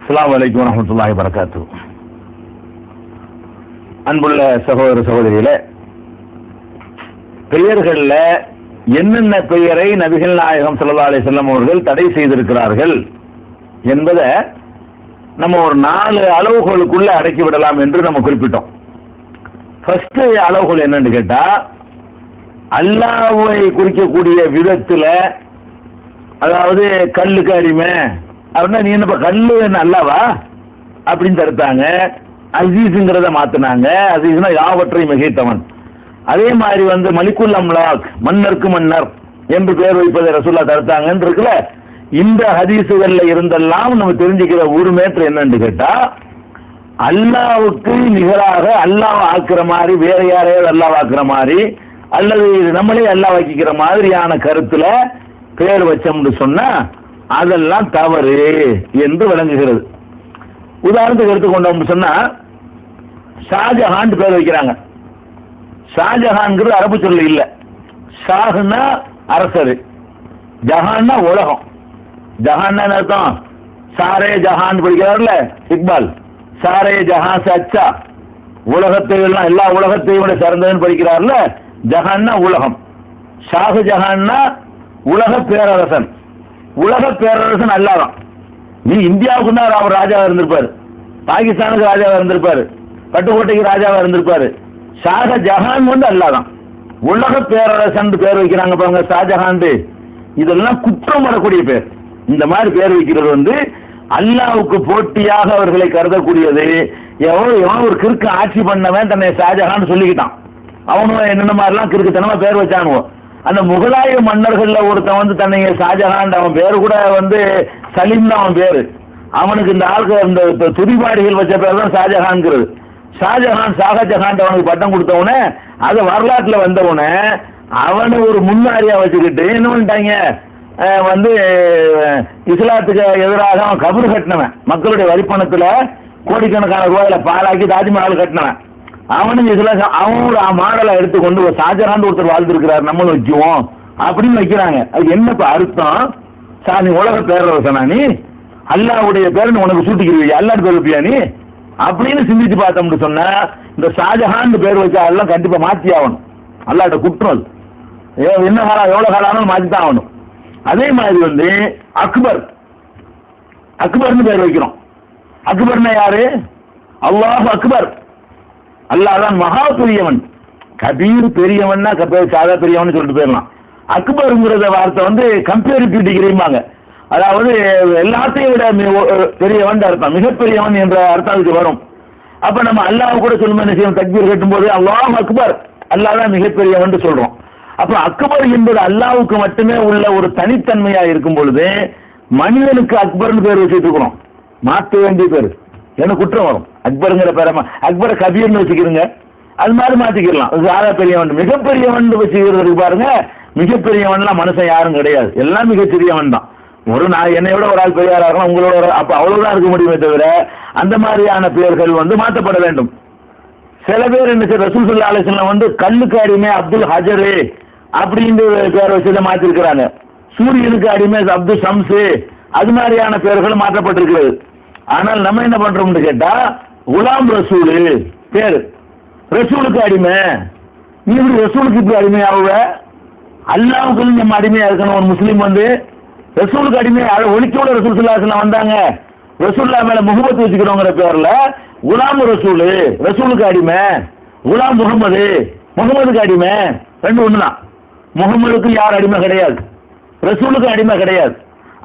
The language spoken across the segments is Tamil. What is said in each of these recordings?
அஸ்ஸலாமு அலைக்கும் வரஹ்மத்துல்லாஹி வபரகாத்துஹு. அன்புள்ள சகோதர சகோதரிகளே, பெயர்கள்ல என்னென்ன பெயரை நபிகள் நாயகம் ஸல்லல்லாஹு அலைஹி வஸல்லம் அவர்கள் தடை செய்திருக்கிறார்கள் என்பதை நம்ம ஒரு 4 அளவுகளுக்குள்ள அடக்கி விடலாம் என்று நம்ம குறிப்பிட்டோம். ஃபர்ஸ்ட் அளவுகள் என்னன்னு கேட்டா, அல்லாஹ்வை குறிக்கக்கூடிய விதத்துல, அதாவது கல்லுக்கு அடிமை அப்படின்னா நீ என்ன கல்லு என்ன அல்லாவா அப்படின்னு தடுத்தாங்க. அசீஸ்ங்கிறத மாத்தினாங்க. அசீஸ்னா யாவற்றையும் மிகைத்தவன். அதே மாதிரி மலிக்குல் அம்லாக், மன்னருக்கு மன்னர் என்று பெயர் வைப்பதை ரசூலுல்லாஹ் தடுத்தாங்கன்னு இருக்குல்ல. இந்த ஹதீசுகள்ல இருந்தெல்லாம் நம்ம தெரிஞ்சுக்கிற ஒரு மேட்ரு என்னன்னு கேட்டா, அல்லாவுக்கு நிகராக அல்லாஹ் ஆக்குற மாதிரி வேற யாரையாவது அல்லாஹ் ஆக்குற மாதிரி அல்லது நம்மளே அல்லாஹ் ஆக்கிக்கிற மாதிரியான கருத்துல பெயர் வச்சோம்னு சொன்னா அதெல்லாம் தவறு என்று விளங்குகிறது. உதாரணத்துக்கு எடுத்துக்கொண்டோம்னு சொன்னா, ஷாஜஹான் பேர் வைக்கிறாங்க. ஷாஜஹான்ங்கிறது அரபு சொல்ல இல்ல. ஷாஹ்னா அரசர், ஜஹான்னா உலகம். ஜஹான்னா அர்த்தம் சாரே ஜஹான் படிக்கிறார்ல இக்பால், சாரே ஜஹான் சே அச்சா, உலகத்தை எல்லாம் எல்லா உலகத்தையும் விட சிறந்ததுன்னு படிக்கிறார்ல. ஜஹான்னா உலகம், ஷாஹ் ஜஹான்னா உலக பேரரசன். உலக பேரரசன் அல்லாதான். நீ இந்தியாவுக்கு தான் அவர் ராஜாவா இருந்திருப்பாரு, பாகிஸ்தானுக்கு ராஜாவா இருந்திருப்பாரு, பட்டுக்கோட்டைக்கு ராஜாவா இருந்திருப்பாரு. ஷாஹ ஜஹான் அல்லாதான். உலக பேரரசன் பேர் வைக்கிறாங்க பாருங்க, ஷாஜஹான். இதெல்லாம் குற்றம் வரக்கூடிய பேர். இந்த மாதிரி பேர் வைக்கிறது அல்லாவுக்கு போட்டியாக அவர்களை கருதக்கூடியது. எவன் ஒரு கிறுக்கு ஆட்சி பண்ணவன் தன்னை ஷாஜஹான் சொல்லிக்கிட்டான். அவனும் என்னென்ன மாதிரிலாம் கிறுக்குத்தனமா பேர் வச்சானுவோ. அந்த முகலாய மன்னர்கள்ல ஒருத்தன் தன்னை ஷாஜஹான், அவன் பேரு கூட சலீம் தான் அவன் பேரு. அவனுக்கு இந்த ஆளுக்கு இந்த துதிபாடிகள் வச்ச பேர் தான் ஷாஜஹான்ங்கிறது. ஷாஜஹான் ஷாஜஹான் அவனுக்கு பட்டம் கொடுத்தவனே, அது வரலாற்றுல வந்தவனே அவனை ஒரு முன்னாரியா வச்சுக்கிட்டு என்ன பண்ணிட்டாங்க, இஸ்லாத்துக்கு எதிராக அவன் கபர் கட்டினவன், மக்களுடைய வரிப்பணத்துல கோடிக்கணக்கான ரூபாயில பாலாக்கி தாஜ்மஹால் கட்டினவன். அவனுக்கு இஸ்லாம் அவனோட மாடலை எடுத்துக்கொண்டு ஒரு ஷாஜஹான் ஒருத்தர் வாழ்ந்துருக்கிறார், நம்மளும் வைக்குவோம் அப்படின்னு வைக்கிறாங்க. அது என்னப்ப அர்த்தம்? நீ உலக பேரரசனா, நீ அல்லாவுடைய பேர் உனக்கு சூட்டிக்கிறீங்க, அல்லாஹ் பேர் வைப்பியா நீ அப்படின்னு சிந்திச்சு பார்த்தோம்னு சொன்னா, இந்த ஷாஜஹான் பேர் வச்சா எல்லாம் கண்டிப்பா மாற்றி ஆகணும். அல்லாட்ட குற்றம். என்ன காலம் எவ்வளவு காலம் ஆனாலும் மாற்றி தான் ஆகணும். அதே மாதிரி அக்பர், அக்பர்னு பேர் வைக்கிறோம். அக்பர்னா யாரு? அல்லாஹ் அக்பர். அல்லாஹ் தான் மகா பெரியவன். கபீர் பெரியவன்னா சாதா பெரியவன் சொல்லிட்டு போயிடலாம். அக்பருங்கிறத வார்த்தை கம்பேரிட்டிவ் டிகிரிம்பாங்க. அதாவது எல்லாத்தையும் விட பெரியவன் அர்த்தம், மிகப்பெரியவன் என்ற அர்த்தம் அதுக்கு வரும். அப்ப நம்ம அல்லாஹ் கூட சொல்லும் என்ன செய்யும், தக்பீர் கட்டும் போது அல்லாஹ் அக்பர், அல்லாஹ் தான் மிகப்பெரியவன் சொல்றோம். அப்ப அக்பர் என்பது அல்லாஹ்வுக்கு மட்டுமே உள்ள ஒரு தனித்தன்மையா இருக்கும் பொழுது மனிதனுக்கு அக்பர்னு பேர் வச்சுட்டு இருக்கிறோம். மாற்ற வேண்டிய பேர் என்ன குற்றம் வரும்? அக்பருங்கிற பேர அக்பர் கபீர்னு வச்சுக்கிறீங்க, அது மாதிரி மாத்திக்கலாம். சாதா பெரியவன் மிகப்பெரியவன் வச்சுக்கிறதுக்கு பாருங்க, மிகப்பெரியவன்லாம் மனுஷன் யாரும் கிடையாது, எல்லாம் மிகச்சிறியவன் தான். என்னை விட ஒரு ஆள் பெரியாரா இருக்கலாம், உங்களோட அப்ப அவ்வளவுதான் இருக்க முடியுமே தவிர அந்த மாதிரியான பெயர்கள் மாற்றப்பட வேண்டும். சில பேர் என்ன செய்ய, ரசூல் ஸல்லல்லாஹு அலைஹி வஸல்லம் கல்லுக்கு அடிமை அப்துல் ஹஜரு அப்படின்னு பேர் வச்சு மாற்றிருக்கிறாங்க. சூரியனுக்கு அடிமை அப்துல் ஷம்ஸு, அது மாதிரியான பெயர்கள் மாற்றப்பட்டிருக்கிறது. ஆனால் நம்ம என்ன பண்றோம்னு கேட்டா, குலாம் ரசூலு பேரு, ரசூலுக்கு அடிமை. நீ இப்படி ரசூலுக்கு இப்படி அடிமையாகுவ? அல்லாஹ்வுக்கு நம்ம அடிமையா இருக்கணும். ஒரு முஸ்லீம் ரசூலுக்கு அடிமையா ஒழிக்கோட ரசூல் ஸல்லல்லாஹு அலைஹி வஸல்லம் வந்தாங்க. ரசூலுல்லாஹ் மேல முஹப்பத் வச்சுக்கிறோங்கிற பேர்ல குலாம் ரசூலு, ரசூலுக்கு அடிமை. குலாம் முகமது, முகமதுக்கு அடிமை. ரெண்டு ஒண்ணுதான். முகமதுக்கு யார் அடிமை கிடையாது, ரசூலுக்கு அடிமை கிடையாது.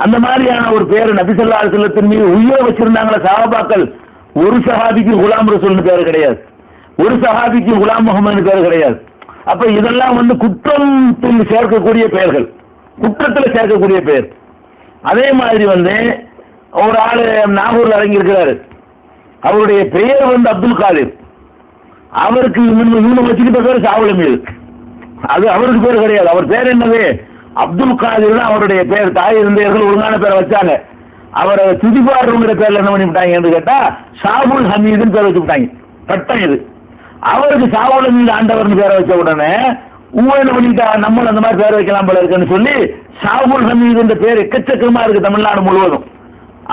அந்த மாதிரியான ஒரு பேர் நபி ஸல்லல்லாஹு அலைஹி வஸல்லத்தின் மீது உயிரை வச்சிருந்தாங்களே சஹாபாக்கள். ஒரு சஹாபிக்கு குலாம் ரசூல்னு பேர் கிடையாது, ஒரு சஹாபிக்கு குலாம் முகமதுன்னு பேர் கிடையாது. அப்ப இதெல்லாம் குற்றத்தில் சேர்க்கக்கூடிய பெயர்கள், குற்றத்தில் சேர்க்கக்கூடிய பெயர். அதே மாதிரி ஒரு ஆளு நாகூர்ல இறங்கி இருக்கிறாரு, அவருடைய பெயர் அப்துல் காதிர். அவருக்கு இவனு வச்சுக்கிட்ட பேர் சாவுல மீது, அது அவருக்கு பேர் கிடையாது. அவர் பேர் என்னது? அப்துல் காதிர் தான் அவருடைய பேர். தாய் இருந்தவர்கள் ஒழுங்கான பேரை வச்சாங்க. அவரை துதிபாடுங்கிற பேர்ல என்ன பண்ணிவிட்டாங்க என்று கேட்டா ஷாபுல் ஹமீதுன்னு பேர் வச்சு விட்டாங்க. பட்டம் இது. அவருக்கு சாவுல மீது ஆண்டவர்னு பேரை வச்ச உடனே என்ன பண்ணிட்டா, நம்மளும் அந்த மாதிரி பேர் வைக்கலாம் போல இருக்குன்னு சொல்லி ஷாபுல் ஹமீது என்ற பேர் எக்கச்சக்கமா இருக்கு தமிழ்நாடு முழுவதும்.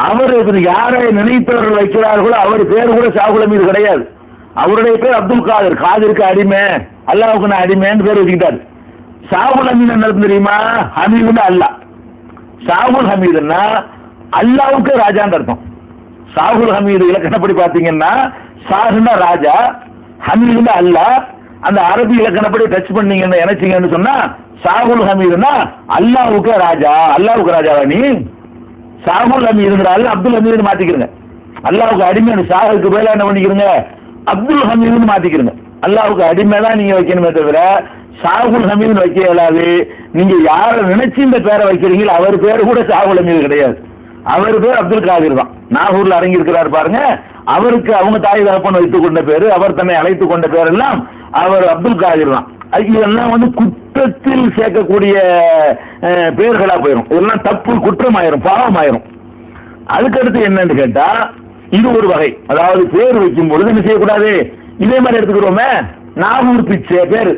அவர் யாரை நினைத்தவர்கள் வைக்கிறார்களோ அவர் பேர் கூட ஷாகுல் ஹமீது கிடையாது. அவருடைய பேர் அப்துல் காதர். காதிருக்கு அடிமை, அல்லாவுக்கு நான் அடிமைன்னு பேர் வச்சுக்கிட்டார். ஷாகுல் ஹமீது என்ன தெரியுமா? ஹமீதுன்னா அல்லாஹ். ஷாகுல் ஹமீதுன்னா அல்லாவுக்கு ராஜான்னு அர்த்தம். ஷாகுல் ஹமீது இலக்கணப்படி பார்த்தீங்கன்னா ஷாகுன்னா ராஜா, ஹமீதுன்னா அல்லாஹ். அந்த அரபி இலக்கணப்படி டச் பண்ணீங்கன்னு நினைச்சீங்கன்னு சொன்னா ஷாகுல் ஹமீதுன்னா அல்லாவுக்கு ராஜா. அல்லாவுக்கு ராஜாவா நீ? ஷாகுல் ஹமீதுங்கிறாள் அப்துல் ஹமீதுன்னு மாத்திக்கிறங்க. அல்லாவுக்கு அடிமை ஷாகுலுக்கு பேர என்ன பண்ணிக்கிறங்க? அப்துல் ஹமீதுன்னு மாத்திக்கிறங்க. அல்லாவுக்கு அடிமை தான் நீங்க வைக்கணுமே தவிர ஷாகுல் ஹமீதுன்னு வைக்க இயலாது. நீங்க யாரை நினைச்சு இந்த பேரை வைக்கிறீங்களோ அவர் பேர் கூட ஷாகுல் ஹமீது கிடையாது. அவர் பேர் அப்துல் காதிர் தான். நாகூர்ல அடங்கி இருக்கிறார் பாருங்க. அவருக்கு அவங்க தாய் தகப்பன் வைத்துக் கொண்ட பேரு, அவர் தன்னை அழைத்துக் கொண்ட பேர் எல்லாம் அவர் அப்துல் காதிர் தான். இதெல்லாம் குற்றத்தில் சேர்க்கக்கூடிய பேர்களா போயிடும். இதெல்லாம் தப்பு, குற்றமாயிரும், பாவமாயிரும். அதுக்கடுத்து என்னன்னு கேட்டா இது ஒரு வகை. அதாவது பேர் வைக்கும் பொழுது என்ன செய்யக்கூடாது? இதே மாதிரி எடுத்துக்கிறோமே, நாகூர் பிச்சை பேரு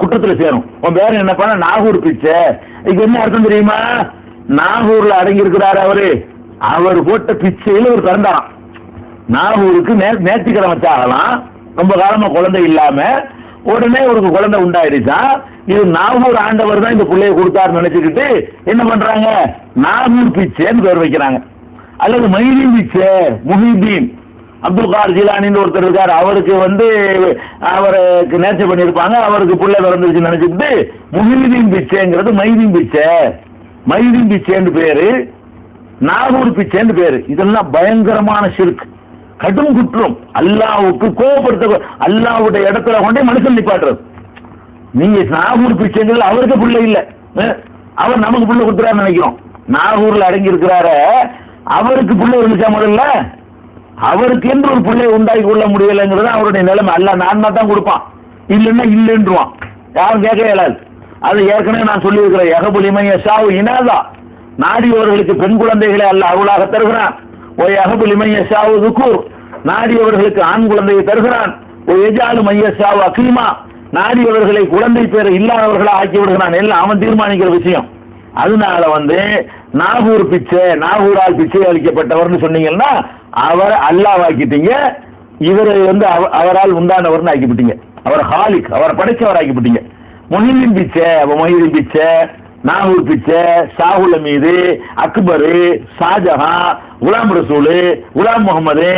குற்றத்தில் சேரும். உன் பேர் என்ன பண்ண? நாகூர் பிச்சை. இதுக்கு என்ன அர்த்தம் தெரியுமா? நாகூர்ல அடங்கி இருக்கிறாரு அவரு, அவர் போட்ட பிச்சையில் ஒரு பிறந்தாராம். நாகூருக்கு நேர்த்திக்கடன் வச்சாகலாம். ரொம்ப காலமா குழந்தை இல்லாம உடனே ஒரு குழந்தை உண்டாயிடுச்சா, இது நாகூர் ஆண்டவர் தான் இந்த பிள்ளையை கொடுத்தாருன்னு நினைச்சுக்கிட்டு என்ன பண்றாங்க? நாகூர் பிச்சைன்னு பேர் வைக்கிறாங்க. அல்லது மைதீன் பிச்சை, முஹிதீன் அப்துல் கார் ஜிலானின்னு ஒருத்தர் இருக்காரு, அவருக்கு அவருக்கு நேர்ச்சி பண்ணியிருப்பாங்க, அவருக்கு பிள்ளை பிறந்துருச்சுன்னு நினைச்சுக்கிட்டு முஹிதீன் பிச்சைங்கிறது மைதீன் பிச்சை. மைதீன் பிச்சைன்னு பேரு, நாகூர் பிச்சைன்னு பேரு. இதெல்லாம் பயங்கரமான ஷிர்க், கடும் குற்றம். அல்லாஹ்வுக்கு கோபப்படுத்த, அல்லாஹ்வுடைய இடத்துல கொண்டே மனுஷன் நிப்பாட்டுறது. நீங்க நாகூர் பிச்சைங்கிறது அவருக்கு பிள்ளை இல்ல, அவர் நமக்கு பிள்ளை கொடுத்துறாரு நினைக்கிறோம். நாகூர்ல அடங்கி இருக்கிறார அவருக்கு பிள்ளை இருந்துச்சா? முதல்ல அவருக்கு என்று ஒரு பிள்ளையை உண்டாக்கி கொள்ள முடியலைங்கிறது அவருடைய நிலைமை. அல்லாஹ் நான்மா தான் கொடுப்பான், இல்லைன்னா இல்லைன்றுவான், யாரும் கேட்க இயலாது. அது ஏற்கனவே நான் சொல்லி இருக்கிறேன். யஹபுலிமை யஷாவு இனாதா, நாடியவர்களுக்கு பெண் குழந்தைகளை அல்லாஹ் அருளாக தருகிறான். ஓ யஹபுலிமை யஷாவு துக்கூர், நாடியவர்களுக்கு ஆண் குழந்தையை தருகிறான். ஓ யஜாலு மையஷாவு அகீமா, நாடியவர்களை குழந்தை பேரை இல்லாதவர்களா ஆக்கி விடுகிறான். எல்லாம் அவன் தீர்மானிக்கிற விஷயம். அதனால நாகூர் பிச்சை, நாகூரால் பிச்சை அளிக்கப்பட்டவர்னு சொன்னீங்கன்னா அவர் அல்லாஹ் ஆக்கிட்டீங்க, இவர் அவரால் உண்டானவர்னு ஆக்கிவிட்டீங்க. அவர் ஹாலிக், அவரை படைச்சவர் ஆக்கிவிட்டீங்க. மொஹிதீன் பிச்சை, மொஹிதீன் பிச்சை, நாகூர் பிச்சை, ஷாகுல் ஹமீது, அக்பரு, ஷாஜஹான், குலாம் ரசூலு, குலாம் முகமது,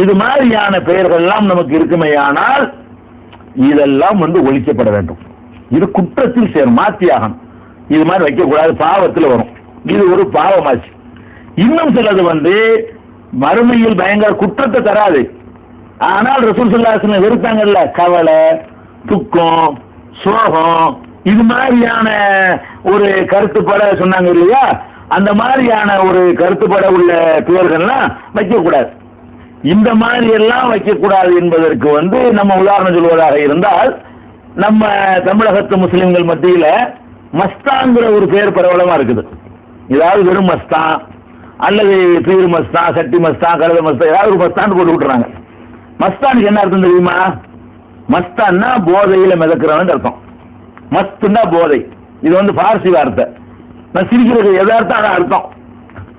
இது மாதிரியான பெயர்கள் எல்லாம் நமக்கு இருக்குமேயானால் இதெல்லாம் ஒழிக்கப்பட வேண்டும். இது குற்றத்தில் சேரும், மாத்தியாகும். இது மாதிரி வைக்கக்கூடாது, பாவத்தில் வரும். இது ஒரு பாவமாச்சு. இன்னும் சிலது மறுமையில் பயங்கர குற்றத்தை தராது. ஆனால் ரசூல் ஸல்லல்லாஹு அலைஹி வஸல்லம் வெறுத்தாங்கல்ல, கவலை, துக்கம், சோகம், இது மாதிரியான ஒரு கருத்துப்பட சொன்னாங்க இல்லையா? அந்த மாதிரியான ஒரு கருத்துப்பட உள்ள பெயர்கள்லாம் வைக்கக்கூடாது. இந்த மாதிரி எல்லாம் வைக்கக்கூடாது என்பதற்கு நம்ம உதாரணம் சொல்வதாக இருந்தால், நம்ம தமிழகத்து முஸ்லிம்கள் மத்தியில மஸ்தான்கிற ஒரு பேர் பிரபலமா இருக்குது. ஏதாவது வெறும் மஸ்தான் அல்லது பீர் மஸ்தான், சட்டி மஸ்தான், கழுத மஸ்தான், ஏதாவது ஒரு மஸ்தான் போட்டு விட்டுறாங்க. மஸ்தானுக்கு என்ன அர்த்தம் தெரியுமா? மஸ்தான்னா போதையில மிதக்கிறவன் அர்த்தம். மஸ்துன்னா போதை. இது பார்சி வார்த்தை. நான் சிரிக்கிறது எதார்த்தம், அதான் அர்த்தம்.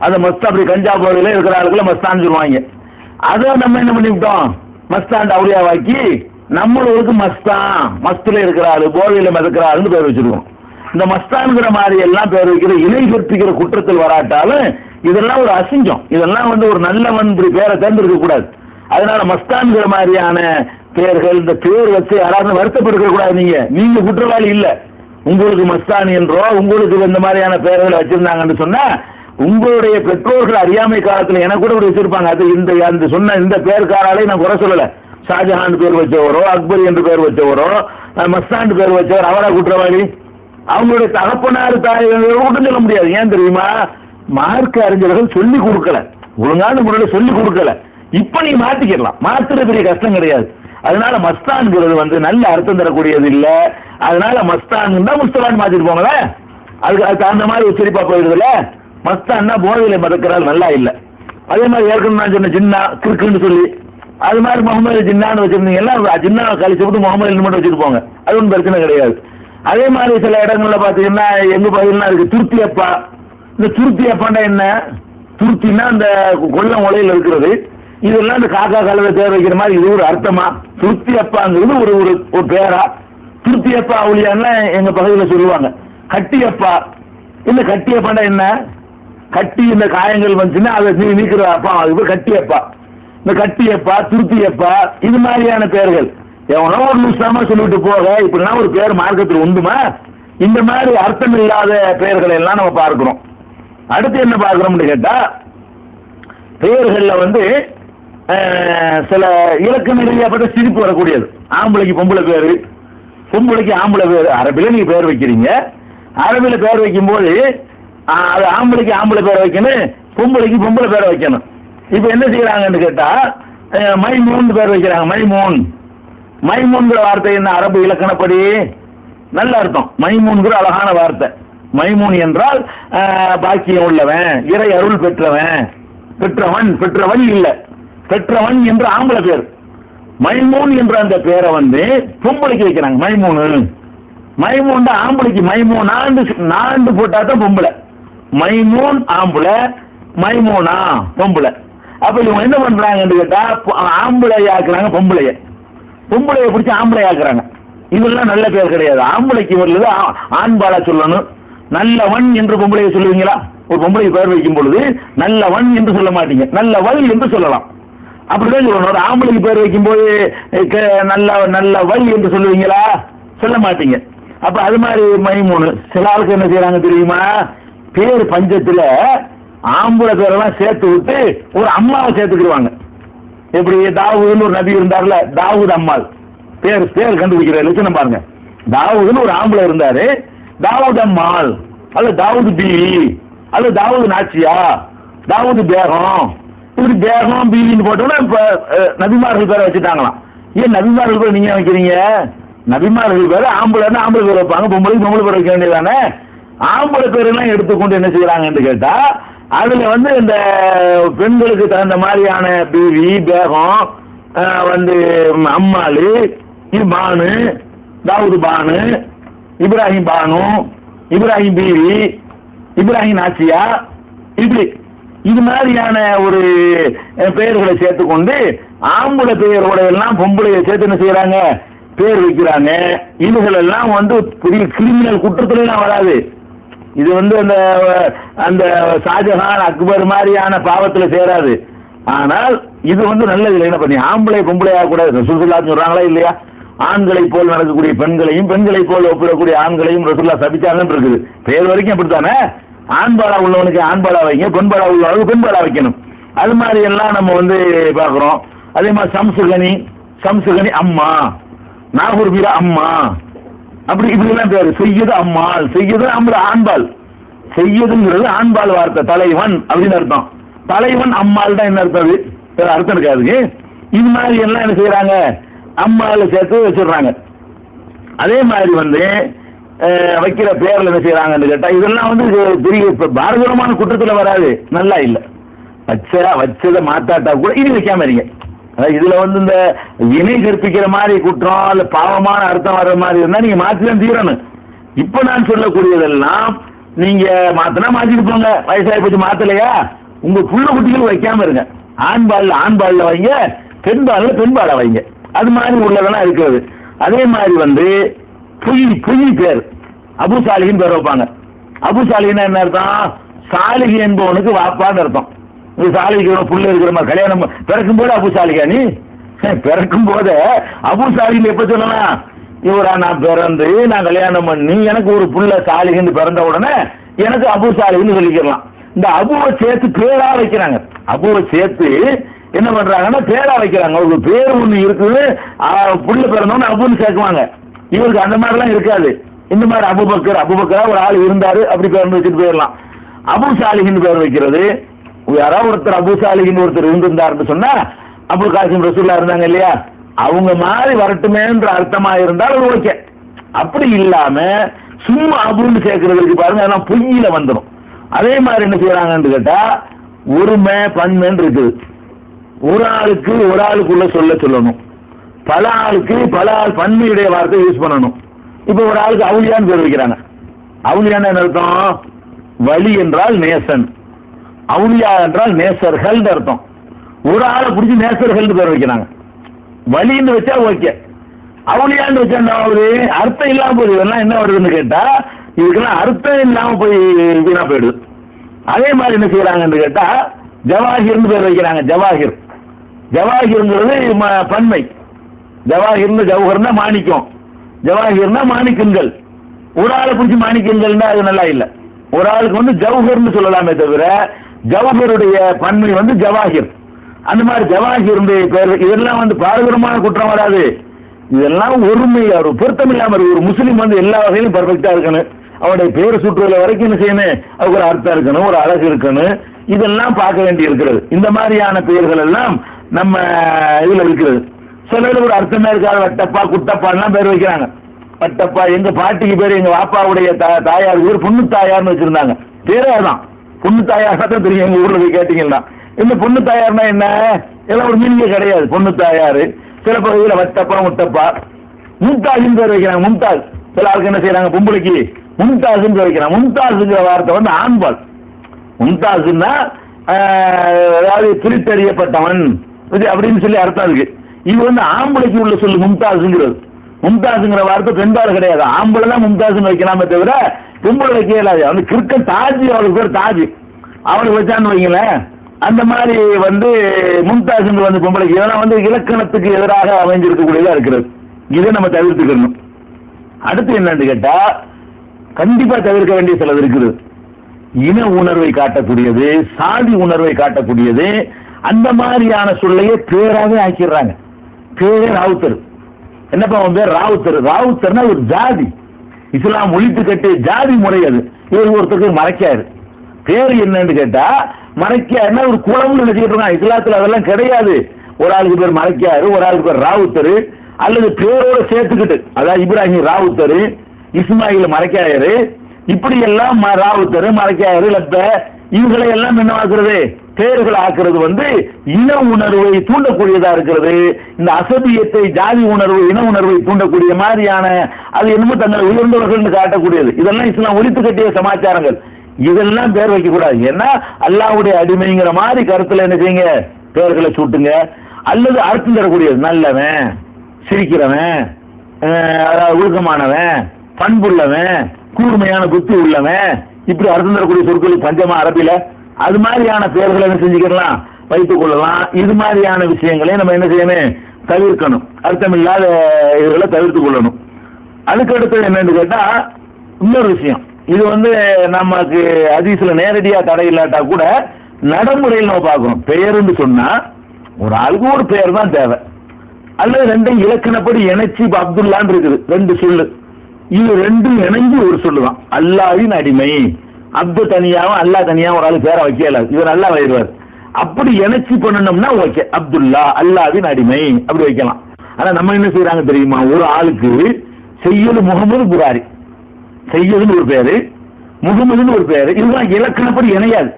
அந்த மஸ்தான் அப்படி கஞ்சா போதையில இருக்கிற ஆளுக்குள்ள மஸ்தான் சொல்லுவாங்க. அதை நம்ம என்ன பண்ணிவிட்டோம்? மஸ்தான் அவுளியாவாக்கி நம்மளுக்கு மஸ்தான், மஸ்துல இருக்கிற ஆளு, போதையில மிதக்கிற ஆளுன்னு பேர் வச்சிருக்கோம். இந்த மஸ்தான்கிற மாதிரி எல்லாம் பேர் வைக்கிற, இணை கற்பிக்கிற குற்றத்தில் வராட்டாலும் இதெல்லாம் ஒரு அசிங்கம். இதெல்லாம் ஒரு நல்லவன் இப்படி பேரை தேர்ந்தெடுக்க கூடாது. அதனால மஸ்தான்கிற மாதிரியான பெயர்கள், இந்த பேர் வச்சு யாராவது வருத்தப்படுத்த கூடாது. நீங்க குற்றவாளி இல்ல. உங்களுக்கு மஸ்தான் என்றோ உங்களுக்கு இந்த மாதிரியான பெயர்களை வச்சிருந்தாங்கன்னு சொன்னா உங்களுடைய பெற்றோர்கள் அறியாமை காலத்துல எனக்கு கூட வச்சிருப்பாங்க. அது இந்த சொன்ன இந்த பேருக்காராலே நான் குறை சொல்லல. ஷாஜஹான் பேர் வச்சவரோ, அக்பர் என்று பேர் வச்சவரோ, மஸ்தான் பேர் வச்சவர், அவரா குற்றவாளி? அவங்களுடைய தகப்பனார் தாய் கூட சொல்ல முடியாது. ஏன் தெரியுமா? மார்க்க அறிஞர்கள் சொல்லி கொடுக்கல, ஒழுங்கான முறையில் சொல்லி கொடுக்கல. இப்ப நீ மாத்திக்கலாம், மாத்துறது பெரிய கஷ்டம் கிடையாது. அதனால மஸ்தான்ங்கிறது நல்ல அர்த்தம் தரக்கூடியது இல்ல. அதனால மஸ்தான் தான் முஸ்தலான்னு மாத்திட்டு போங்களே, அதுக்கு அந்த மாதிரி உச்சரிப்பா போயிடுதுல. மஸ்தான் போதையில மதக்கிறாள் நல்லா இல்ல. அதே மாதிரி ஏற்கனவே நான் சொன்ன ஜின்னா கிறுக்குன்னு சொல்லி அது மாதிரி முகமது ஜின்னான்னு வச்சிருந்தீங்கன்னா ஜின்னாவை கழிச்சு விட்டு முகமது மட்டும் வச்சுட்டு போங்க, அது ஒன்றும் பிரச்சனை கிடையாது. அதே மாதிரி சில இடங்கள்ல பாத்தீங்கன்னா எங்க பகுதியிலாம் இருக்கு துருத்தி அப்பா. இந்த துருத்தி அப்பாண்டா என்ன? துருத்தின்னா அந்த கொல்லம் உலையில் இருக்கிறது. இதெல்லாம் இந்த காக்கா கலவை பேர் வைக்கிற மாதிரி இது ஒரு அர்த்தமா? துருத்தி அப்பாங்கிறது ஒரு ஒரு ஒரு பேரா? துருத்தி அப்பா அவளியான்னா எங்க பகுதியில் சொல்லுவாங்க. கட்டியப்பா, இந்த கட்டியப்பாண்டா என்ன? கட்டி இந்த காயங்கள் வந்துச்சுன்னா அதை நீக்கிற அப்பா, அது கட்டியப்பா. இந்த கட்டியப்பா, துருத்தியப்பா, இது மாதிரியான பெயர்கள் எவனோ ஒரு நிமிஷமா சொல்லிட்டு போக, இப்படிலாம் ஒரு பேர் மார்க்கத்தில் உண்டுமா? இந்த மாதிரி அர்த்தம் இல்லாத பெயர்களை எல்லாம் நம்ம பார்க்கிறோம். அடுத்து என்ன பார்க்கிறோம்னு கேட்டா, பெயர்கள்ல வந்து சில இலக்கண ரீதியாப்பட்ட சிரிப்பு வரக்கூடியது. ஆம்பளைக்கு பொம்பளை பேரு, பொம்பளைக்கு ஆம்பளை பேரு. அரபில நீங்க பேர் வைக்கிறீங்க, அரபில பேர் வைக்கும் போது அது ஆம்பளைக்கு ஆம்பளை பேரை வைக்கணும், பொம்பளைக்கு பொம்பளை பேரை வைக்கணும். இப்ப என்ன செய்யறாங்கன்னு கேட்டா, மைமூன் பேர் வைக்கிறாங்க. மைமூன், மைமூன்கிற வார்த்தை என்ன? அரபு இலக்கணப்படி நல்ல அர்த்தம். மைமூன்கிற அழகான வார்த்தை. மைமூன் என்றால் பாக்கியம் உள்ளவன், இறை அருள் பெற்றவன், பெற்றவன், பெற்றவன் இல்ல, பெற்றவன் என்ற ஆம்பளை பேர். மைமூன் என்ற அந்த பேரை வந்து பொம்பளைக்கு வைக்கிறாங்க. மைமூனு, மைமூன் ஆம்பளைக்கு. மைமூன் நான்கு போட்டா தான் பொம்பளை. மைமூன் ஆம்பளை, மைமூனா பொம்பளை. அப்ப இவங்க என்ன பண்றாங்கன்னு கேட்டா, ஆம்பளை ஆக்குறாங்க பொம்பளைய, பொம்பளைய பிடிச்சி ஆம்பளை ஆக்குறாங்க. இதெல்லாம் நல்ல பேர் கிடையாது. ஆம்பளைக்கு வருது ஆண்பாலா சொல்லணும். நல்லவன் என்று பொம்பளையை சொல்லுவீங்களா? ஒரு பொம்பளை பேர் வைக்கும் பொழுது நல்லவன் என்று சொல்ல மாட்டீங்க, நல்லவள் என்று சொல்லலாம். அப்படிதான் சொல்லணும். ஒரு ஆம்பளைக்கு பேர் வைக்கும் போது நல்லவள் என்று சொல்லுவீங்களா? சொல்ல மாட்டீங்க. அப்ப அது மாதிரி மைமூனு. சில ஆளுக்கு என்ன செய்யறாங்க தெரியுமா? பேர் பஞ்சத்துல ஆம்பளை பேரெல்லாம் சேர்த்து விட்டு ஒரு அம்மாவை சேர்த்துக்கிடுவாங்க. எப்படி? தாவூதுன்னு ஒரு நபி இருந்தார்ல, தாவூத் அம்மாள். பேர் பேர் கண்டுபிடிக்கிற லட்சணம் பாருங்க. தாவூதுன்னு ஒரு ஆம்பளை இருந்தாரு, தாவூத் அம்மாள் அல்ல தாவூத் பீவி அல்ல தாவூத் நாச்சியா, தாவூத் பேகம், இப்படி பேகம் பீவின்னு போட்டோம்னா இப்ப நபிமார்கள் பேரை வச்சுட்டாங்களாம். ஏன் நபிமார்கள் பேர் நீங்க வைக்கிறீங்க? நபிமார்கள் பேர் ஆம்பளைன்னா ஆம்பளை பேர் வைப்பாங்க, பொம்பளைக்கு பொம்பளை பேர் வைக்க வேண்டியதானே? ஆம்பளை பேரெல்லாம் எடுத்துக்கொண்டு என்ன செய்யறாங்கன்னு கேட்டா, அதுல வந்து இந்த பெண்களுக்கு தகுந்த மாதிரியான பீவி, பேகம், வந்து அம்மாளு, பானு, தாவூது பானு, இப்ராஹிம் பானு, இப்ராஹிம் பீவி, இப்ராஹிம் நாச்சியா, இப்படி இது மாதிரியான ஒரு பெயர்களை சேர்த்துக்கொண்டு ஆம்பளை பெயரோட எல்லாம் பொம்பளையை சேர்த்து என்ன செய்யறாங்க? பேர் வைக்கிறாங்க. இதுகள் எல்லாம் வந்து பெரிய கிரிமினல் குற்றத்துல எல்லாம் வராது. இது வந்து அந்த ஷாஜஹான், அக்பர் மாதிரியான பாவத்துல சேராது. ஆனால் இது வந்து நல்லது. என்ன பண்ணி ஆம்பளை பொம்பளை ஆகக்கூடாது. ரசூலுல்லாஹ் சொல்றாங்களா இல்லையா? ஆண்களை போல் நடக்கக்கூடிய பெண்களையும், பெண்களை போல் ஒப்பிடக்கூடிய ஆண்களையும் ரசூலுல்லாஹ் சபிச்சாங்கன்னு இருக்குது. பேர் வரைக்கும் அப்படித்தானே? ஆண்பாலா உள்ளவனுக்கு ஆண்பாலா வைங்க, பெண்பாலா உள்ளவனுக்கு பெண்பாலா வைக்கணும். அது மாதிரி எல்லாம் நம்ம வந்து பார்க்கிறோம். அதே மாதிரி சம்சுகனி, சம்சுகனி அம்மா, நாகூர்பீரா அம்மா, அப்படி இப்படிலாம் பேரு. செய்யது அம்மாள், செய்யது அம்மா ஆண்பால். செய்யதுங்கிறது ஆண்பால் வார்த்தை. தலைவன் அப்படின்னு அர்த்தம். தலைவன் அம்மாள் தான் என்ன அர்த்தம்? வேற அர்த்தம் இருக்காதுங்க. இது மாதிரி எல்லாம் என்ன செய்யறாங்க? அம்மாளை சேர்த்து வச்சிடுறாங்க. அதே மாதிரி வந்து வைக்கிற பேர்ல என்ன செய்யறாங்கன்னு கேட்டா, இதெல்லாம் வந்து பெரிய பாரதூரமான குற்றத்துல வராது. நல்லா இல்ல, வச்சதை மாத்தாட்டா கூட இனி வைக்காம இருங்க. இதுல வந்து இந்த இணை கற்பிக்கிற மாதிரி குற்றம் இல்ல பாவமான அர்த்தம் வர்ற மாதிரி இருந்தா நீங்க மாத்திதான் தீரணும். இப்ப நான் சொல்லக்கூடியதெல்லாம் நீங்க மாத்தினா மாத்திட்டு போங்க. வயசாகி போச்சு மாத்தலையா, உங்க புள்ள குட்டிகள் வைக்காம இருங்க. ஆண்பால்ல ஆண்பால்ல வைங்க, பெண்பால்ல பெண்பால வைங்க. அது மாதிரி உள்ளதெல்லாம் இருக்கிறது. அதே மாதிரி வந்து புய் பேர் அபுசாலிகின் பேர் வைப்பாங்க. அபுசாலிகின்னா என்ன அர்த்தம்? சாலிகி என்பவனுக்கு வாப்பான்னு அர்த்தம். சாலிக்கு புள்ள இருக்கிற மாதிரி கல்யாணம் பிறக்கும் போது அபுசாலிகா நீ பிறக்கும் போது அபுசாலின்னு எப்ப சொல்லலாம்? இவரா நான் பிறந்து நான் கல்யாணம் பண்ணி எனக்கு ஒரு புள்ள சாலிகின்னு பிறந்த உடனே எனக்கு அபுசாலின்னு சொல்லிக்கலாம். இந்த அபுவை சேர்த்து பேரா வைக்கிறாங்க. அபுவை சேர்த்து என்ன பண்றாங்கன்னா பேரா வைக்கிறாங்க. ஒரு பேர் ஒண்ணு இருக்குது, புள்ள பிறந்தவொன்னு அபுன்னு சேர்க்குவாங்க. இவருக்கு அந்த மாதிரிலாம் இருக்காது. இந்த மாதிரி அபுபக்கரா ஒரு ஆள் இருந்தாரு அப்படி பேர் வச்சுட்டு போயிடலாம். அபுசாலிகின்னு பேர் வைக்கிறது. யாராவது ஒருத்தர் அபுசாலிகின்னு ஒருத்தர் இருந்திருந்தாருன்னு சொன்னா, அபுல் காசிம் ரசூலுல்லாஹ் இருந்தாங்க இல்லையா, அவங்க மாதிரி வரட்டுமேன்ற அர்த்தமா இருந்தாலும் ஓகே. அப்படி இல்லாம சும்மா அபுன்னு சேர்க்கறதுக்கு பாருங்க, அதெல்லாம் பொய்யில வந்துடும். அதே மாதிரி என்ன செய்யறாங்கன்னு கேட்டா, ஒருமை பன்மைன்னு இருக்குது. ஒரு ஆளுக்கு ஒரு ஆளுக்குள்ள சொல்லணும், பல ஆளுக்கு பல ஆள் பன்மையுடைய வார்த்தை யூஸ் பண்ணணும். இப்ப ஒரு ஆளுக்கு அவுலியான்னு பேர் வைக்கிறாங்க. அவுலியான்னு என்ன அர்த்தம்? வலி என்றால் நேசன், அவுலியா என்றால் நேசர்கள் அர்த்தம். ஒரு ஆளை பிடிச்சி நேசர்கள் பேர் வைக்கிறாங்க. வலின்னு வச்சா ஓகே, அவுலியான்னு வச்சா என்ன ஆகுது? அர்த்தம் இல்லாம போகுது. இதெல்லாம் என்ன வருதுன்னு கேட்டா இதுக்கெல்லாம் அர்த்தம் இல்லாம போய் வீணா போயிடுது. அதே மாதிரி என்ன செய்யறாங்கன்னு கேட்டா ஜவாஹிர்னு பேர் வைக்கிறாங்க. ஜவாஹிர், ஜவாஹிர்ங்கிறது பன்மை. ஜவாஹிர்னு ஜவஹர்னா மாணிக்கம், ஜவாஹிர்னா மாணிக்கங்கள். ஒரு ஆளை பிடிச்சி மாணிக்கங்கள்னா அது நல்லா இல்லை. ஒரு ஆளுக்கு வந்து ஜவஹர்னு சொல்லலாமே தவிர ஜவஹருடைய பன்மை வந்து ஜவாஹிர். அந்த மாதிரி ஜவாஹிருடைய பேர் இதெல்லாம் வந்து பாரதூரமான குற்றம் வராது. இதெல்லாம் ஒருமை, ஒரு பொருத்தம் இல்லாமல் ஒரு முஸ்லீம் வந்து எல்லா வகையிலும் பர்ஃபெக்டா இருக்கணும். அவருடைய பேர் சுற்றுல வரைக்கும் என்ன செய்யணும்? அவருக்கு ஒரு அர்த்தம் இருக்கணும், ஒரு அழகு இருக்கணும். இதெல்லாம் பார்க்க வேண்டி இருக்கிறது. இந்த மாதிரியான பெயர்கள் எல்லாம் நம்ம இதுல இருக்கிறது. சிலர் ஒரு அர்த்தமே இருக்காது. வட்டப்பா குட்டப்பான்லாம் பேர் வைக்கிறாங்க. வட்டப்பா எங்க பாட்டிக்கு பேர், எங்க வாப்பாவுடைய தாயார் பேர் பொண்ணு தாயார்னு வச்சிருந்தாங்க. பேரே அதான், பொண்ணு தாயார் தான் தெரியும். எங்க ஊர்ல போய் கேட்டீங்கன்னா இந்த பொண்ணு தாயார்னா என்ன? எல்லாம் ஒரு மீனிங்கே கிடையாது. பொண்ணு தாயாரு சில பகுதியில் வட்டப்பா முட்டப்பா. மும்தாஜின்னு பேர் வைக்கிறாங்க. மும்தாஜ் சில ஆளுக்கு என்ன செய்யறாங்க? பொம்பளைக்கு மும்தாஜ்னு பேர் வைக்கிறாங்க. மும்தாஜுங்கிற வார்த்தை வந்து ஆண்பால். மும்தாஜுன்னா அதாவது பிரித்தறியப்பட்டவன் அப்படின்னு சொல்லி அர்த்தம் இருக்கு. இது வந்து ஆம்பளைக்கு உள்ள சொல்லு மும்தாஜுங்கிறது. மும்தாஜுங்கிற வார்த்தை பெண்பால் கிடையாது. ஆம்பளை தான் மும்தாஜுன்னு வைக்கலாமே தவிர பொம்பளை வைக்க இயலாது. வந்து கிரிக்கெட் தாஜ், அவளுக்கு பேர் தாஜ், அவளுக்கு வச்சான்னு வைங்களேன். அந்த மாதிரி வந்து மும்தாஜுங்க வந்து பொம்பளைக்கு. இதெல்லாம் வந்து இலக்கணத்துக்கு எதிராக அமைஞ்சிருக்கக்கூடியதா இருக்கிறது. இதை நம்ம தவிர்த்துக்கணும். அடுத்து என்னன்னு கேட்டா கண்டிப்பா தவிர்க்க வேண்டிய சிலது இருக்குது. இன உணர்வை காட்டக்கூடியது, சாதி உணர்வை காட்டக்கூடியது. அந்த மாதிரியான சொல்லையே பேராவே ஆக்கிடுறாங்க. பேரே ராவுத்தர். என்னப்பா அவன் பேர்? ராவுத்தர். ராவுத்தர்னா ஒரு ஜாதி. இஸ்லாம் ஒழித்து கட்டிய ஜாதி முறை அது. இவர் ஒருத்தருக்கு மறைக்காரு. பேர் என்னன்னு கேட்டா மறைக்காருன்னா ஒரு குளம்னு நினைச்சிட்டு இருக்கான். இஸ்லாத்துல அதெல்லாம் கிடையாது. ஒரு ஆளுக்கு பேர் மறைக்காரு, ஒரு ஆளுக்கு பேர் ராவுத்தர், அல்லது பேரோட சேர்த்துக்கிட்டு அதாவது இப்ராஹிம் ராவுத்தர், இஸ்மாயில் மறைக்காயரு, இப்படி எல்லாம் ராவுத்தர் மறைக்காயரு லப்ப இவங்களை எல்லாம் என்ன ஆக்குறது? பேர்கள் ஆக்குறது வந்து இன உணர்வை தூண்டக்கூடியதா இருக்கிறது. இந்த அசபியத்தை, ஜாதி உணர்வு, இன உணர்வை தூண்டக்கூடிய மாதிரியான அது என்னமோ தங்களை உயர்ந்தவர்கள் காட்டக்கூடியது. இதெல்லாம் இஸ்லாம் ஒழித்து கட்டிய சமாச்சாரங்கள். இதெல்லாம் பேர் வைக்க கூடாது. ஏன்னா அல்லாஹ்வுடைய அடிமைங்கிற மாதிரி கருத்துல என்ன செய்யுங்க? பேர்களை சூட்டுங்க. அல்லது அர்த்தம் தரக்கூடியது, நல்லவன், சிரிக்கிறவன், ஒழுக்கமானவன், பண்புள்ளவன், கூர்மையான புத்தி உள்ளவன், இப்படி அர்த்தம் தரக்கூடிய சொற்கள் பஞ்சமா அரபில அது மாதிரியான பெயர்களை என்ன செஞ்சுக்கலாம்? வைத்துக் கொள்ளலாம். இது மாதிரியான விஷயங்களை நம்ம என்ன செய்யணும்? தவிர்க்கணும். அர்த்தமில்லாத இதுகளை தவிர்த்து கொள்ளணும். அதுக்கு அடுத்தது என்னன்னு கேட்டா இன்னொரு விஷயம். இது வந்து நமக்கு ஹதீஸ்ல நேரடியா தடை இல்லாட்டா கூட நடைமுறையில் நம்ம பார்க்கணும். பெயர்னு சொன்னா ஒரு ஆளுக்கு ஒரு பெயர் தான் தேவை. அல்லது ரெண்டையும் இலக்கணப்படி இணைச்சி அப்துல்லான்னு இருக்குது, ரெண்டு சொல்லு. இது ரெண்டும் இணைஞ்சு ஒரு சொல்லுதான். அல்லாஹ்வின் அடிமை. அப்து தனியாவும் அல்லா தனியாவும் ஒரு ஆளு பேரை வைக்கல, இவர் நல்லா வைடுவார். அப்படி இணைச்சி பண்ணணும்னா ஓகே, அப்துல்லா அல்லாஹ்வின் அடிமை அப்படி வைக்கலாம். ஆனா நம்ம என்ன செய்யறாங்க தெரியுமா? ஒரு ஆளுக்கு செய்யது முகமது புகாரி, செய்யதுன்னு ஒரு பேரு, முகமதுன்னு ஒரு பேரு. இதுதான் இலக்கணப்படி இணையாது.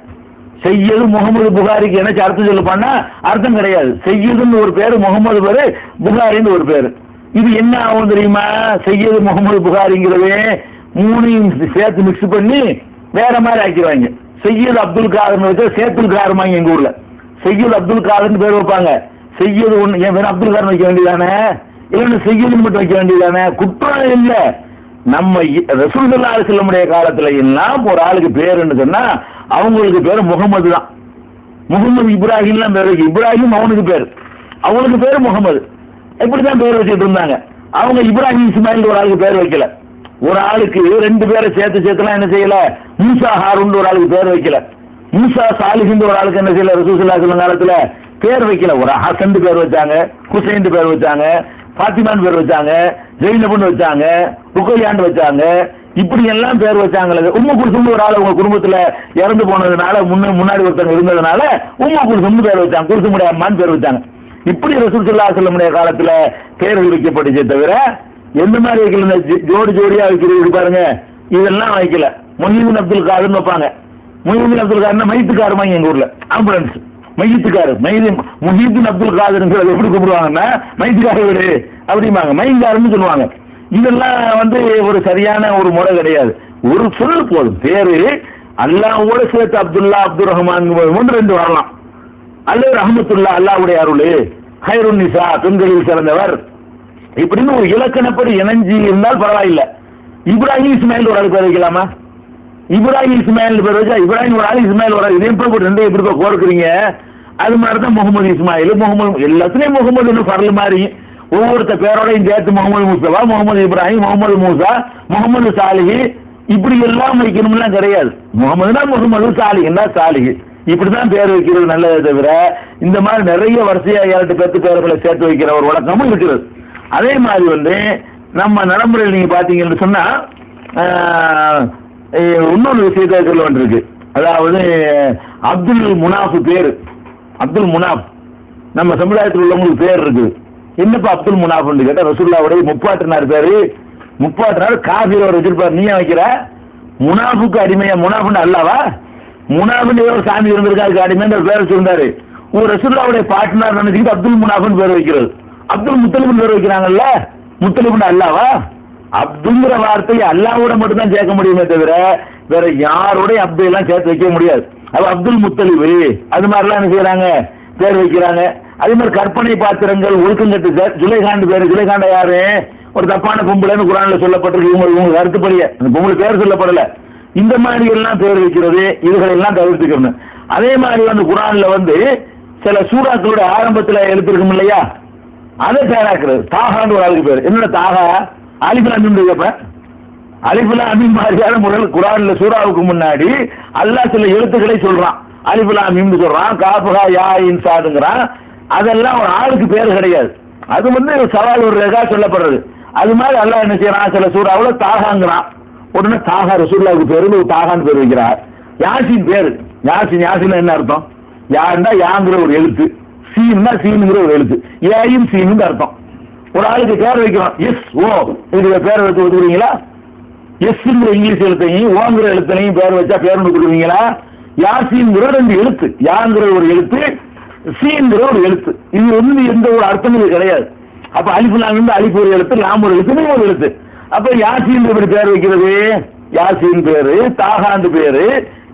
செய்யது முகமது புகாரிக்கு இணைச்சு அர்த்தம் சொல்லப்பான்னா அர்த்தம் கிடையாது. செய்யதுன்னு ஒரு பேரு, முகமது பேரு, புகாரின்னு ஒரு பேரு. இது என்ன ஆகும் தெரியுமா? செய்யது முகமது புகாரிங்கிறதே மூணையும் சேர்த்து மிக்ஸ் பண்ணி வேற மாதிரி ஆக்கிடுவாங்க. செய்யது அப்துல் காதர்னு வச்சா சேத்துல் காருமாங்க எங்க ஊர்ல. செய்யது அப்துல் காதர்னு பேர் வைப்பாங்க. செய்யது ஒண்ணு ஏன் வேணும் அப்துல் காதர் வைக்க வேண்டியதானே? இல்லைன்னு செய்யதுன்னு மட்டும் வைக்க வேண்டியதானே? குற்றம் இல்லை. நம்ம ரசூல் ஸல்லல்லாஹு அலைஹி வஸல்லம் காலத்துல எல்லாம் ஒரு ஆளுக்கு பேருன்னு சொன்னா அவங்களுக்கு பேரு முகமது தான். முகமது இப்ராஹிம்லாம் பேர் வைக்க, இப்ராஹிம் அவனுக்கு பேர், அவனுக்கு பேரு முகமது, இப்படிதான் பேர் வச்சுட்டு இருந்தாங்க. அவங்க இப்ராஹிம் இஸ்மாயில் ஒரு ஆளுக்கு பேர் வைக்கல. ஒரு ஆளுக்கு ரெண்டு பேரை சேர்த்துலாம் என்ன செய்யல? மூசா ஹாரூன் ஒரு ஆளுக்கு பேர் வைக்கல. மூசா சாலிஹின் ஒரு ஆளுக்கு என்ன செய்யல? ரசூல் ஸல்லல்லாஹு அலைஹி வஸல்லம் காலத்துல பேர் வைக்கல. ஒரு ஹசன் பேர் வச்சாங்க, ஹுசைன் பேர் வச்சாங்க, பாத்திமான் பேர் வச்சாங்க, ஜெயினப்னு வச்சாங்க, ருக்கையான்னு வச்சாங்க, இப்படி எல்லாம் பேர் வச்சாங்க. உம்மு குல்சும் ஒரு ஆள் உங்க குடும்பத்துல இறந்து போனதுனால முன்னாடி ஒருத்தங்க இருந்ததுனால உம்மு குல்சும் பேர் வச்சாங்க, குல்சுமுடைய அம்மான்னு பேர் வச்சாங்க. இப்படி ரசூல் ஸல்லல்லாஹு அலைஹி வஸல்லம் காலத்துல பேர்கள் வைக்கப்பட்டுச்சே தவிர எந்த மாதிரி வைக்கல? ஜோடி ஜோடியா வைக்கிறது பாருங்க, இதெல்லாம் வைக்கல. முஹீதீன் அப்துல் காதர்னு வைப்பாங்க. முஹீதீன் அப்துல் காதர்னா மைத்துக்காருமாங்க எங்க ஊர்ல, ஆம்புலன்ஸ் மையத்துக்காரு. முஹீதீன் அப்துல் காதர் எப்படி கூப்பிடுவாங்கன்னா மைத்துக்கார வீடு அப்படிம்பாங்க, மைங்காருன்னு சொல்லுவாங்க. இதெல்லாம் வந்து ஒரு சரியான ஒரு முறை கிடையாது. ஒரு சொல் போதும் பேரு, அல்லாஹ்வோட சேர்த்து அப்துல்லா அப்துல் ரஹ்மான் ஒன்று ரெண்டு வரலாம். அல்லது ரஹமத்துல்லா அல்லாஹ்வுடைய அருள், ஹைருன் நிசா பெண்களில் சிறந்தவர், இப்படின்னு ஒரு இலக்கணப்படி இணைஞ்சி இருந்தால் பரவாயில்லை. இப்ராஹிம் இஸ்மாயில் ஒரு ஆள் பேர் வைக்கலாமா? இப்ராஹிம் இஸ்மாயில் பேர் வச்சா இப்ராஹிம் ஒரு ஆள் இஸ்மாயில் ஒரு ஆள், இதே போய் ரெண்டு எப்படி கோர்க்குறீங்க? அது மாதிரி தான் முகமது இஸ்மாயில், முகமது எல்லாத்துலேயும் முகமது ஃபர்ல் மாதிரி ஒவ்வொருத்த பேரோடையும் சேர்த்து முகமது முஸ்தபா, முகமது இப்ராஹிம், முகமது மூசா, முகமது சாலிஹி இப்படி எல்லாம் வைக்கணும்லாம் கிடையாது. முகமதுனா முகமது, சாலிஹ்னா சாலிஹ், இப்படிதான் பேர் வைக்கிறது நல்லதே தவிர இந்த மாதிரி நிறைய வரிசையா 7-10 பேர்களை சேர்த்து வைக்கிற ஒரு வழக்கமும் இருக்கிறது. அதே மாதிரி நம்ம நடைமுறையில் நீங்க பாத்தீங்கன்னு சொன்னா இன்னொரு விஷயத்தை சொல்ல வேண்டியிருக்கு. அதாவது அப்துல் முனாஃப் பேரு, அப்துல் முனாஃப் நம்ம சமுதாயத்தில் உள்ளவங்களுக்கு பேர் இருக்குது. என்னப்பா அப்துல் முனாஃப்னு கேட்டா ரசூலுல்லாஹ்வுடைய முப்பாட்டினார் பேரு, முப்பாட்டினார் காஃபிர் அவர் வச்சிருப்பார். நீ வைக்கிற முனாஃபுக்கு அடிமையா? முனாஃப்னு அல்லாவா? முனாஃப்னு ஒரு சாமி இருந்திருக்கா, அதுக்கு அடிமைன்ற பேர் வச்சிருந்தாரு. ஒரு ரசூலுல்லாஹ்வுடைய பாட்டினார் நினைச்சிட்டு அப்துல் முனாஃப்னு பேர் வைக்கிறது. அப்துல் முத்தலிப்னு பேர் வைக்கிறாங்கல்ல, முத்தலிப்னு அல்லாவா? அப்துங்கிற வார்த்தையை அல்லாவோட மட்டும் தான் சேர்க்க முடியுமே தவிர வேற யாரோடய அப்துல்லாம் சேர்த்து வைக்க முடியாது. அப்ப அப்துல் முத்தலிபு அது மாதிரிலாம் என்ன செய்யறாங்க, பேர் வைக்கிறாங்க. அதே மாதிரி கற்பனை பாத்திரங்கள், ஒழுக்கங்கட்டு ஜுலைகாண்டு பேரு. ஜுலைகாண்ட யாரு? ஒரு தப்பான பொம்பளைன்னு குரான்ல சொல்லப்பட்டிருக்கு. இவங்க கருத்துப்படிய அந்த பொம்பளை பேர் சொல்லப்படல. இந்த மாதிரி எல்லாம் பேர் வைக்கிறது, இதுகளை எல்லாம் தவிர்த்துக்கணும். அதே மாதிரி குரான்ல சில சூறாக்களோட ஆரம்பத்தில் எழுத்திருக்கும் இல்லையா, அதை பேராக்குறது. தாகான்னு ஒரு ஆளுக்கு பேர். என்னோட தாகா அலிஃப் லாம் மீம் கேட்பேன். அலிஃப் லாம் மீம் மாதிரியான முதல் குரான்ல சூறாவுக்கு முன்னாடி அல்லாஹ் சில எழுத்துக்களை சொல்றான். அலிஃப் லாம் மீம் சொல்றான், காஃபா யா இன் சாதுங்கிறான். அதெல்லாம் ஒரு ஆளுக்கு பேர் கிடையாது. அது சவால் ஒரு ரகா சொல்லப்படுறது. அது மாதிரி அல்லாஹ் என்ன செய்யறான், சில சூறாவுல தாகாங்கிறான். உடனே தாகா ரசூலுல்லாஹ்வுக்கு பேரு தாகான்னு பேர் வைக்கிறார். யாசின் பேரு. யாசின் என்ன அர்த்தம்? யாருன்னா யாங்கிற ஒரு எழுத்து, சீன்னா சீனுங்கிற ஒரு எழுத்து, ஏயும் சீனுங்க அர்த்தம். ஒரு ஆளுக்கு பேர் வைக்கிறோம், எஸ் ஓ, இதுக்கு பேர் வச்சு ஒத்துக்குறீங்களா? எஸ்ங்கிற இங்கிலீஷ் எழுத்தையும் ஓங்கிற எழுத்தையும் பேர் வச்சா பேர் ஒத்துக்குறீங்களா? யாசிங்கிற 2 எழுத்து, யாங்கிற ஒரு எழுத்து, சீங்கிற ஒரு எழுத்து. இது எந்த ஒரு அர்த்தமும் கிடையாது. அப்ப அலிஃப் லாம் அலிஃப் ஒரு எழுத்து, லாம் ஒரு எழுத்து, ஒரு எழுத்து. அப்ப யாசின் எப்படி பேர் வைக்கிறது? யாசின் பேரு, தாகாண்டு பேரு,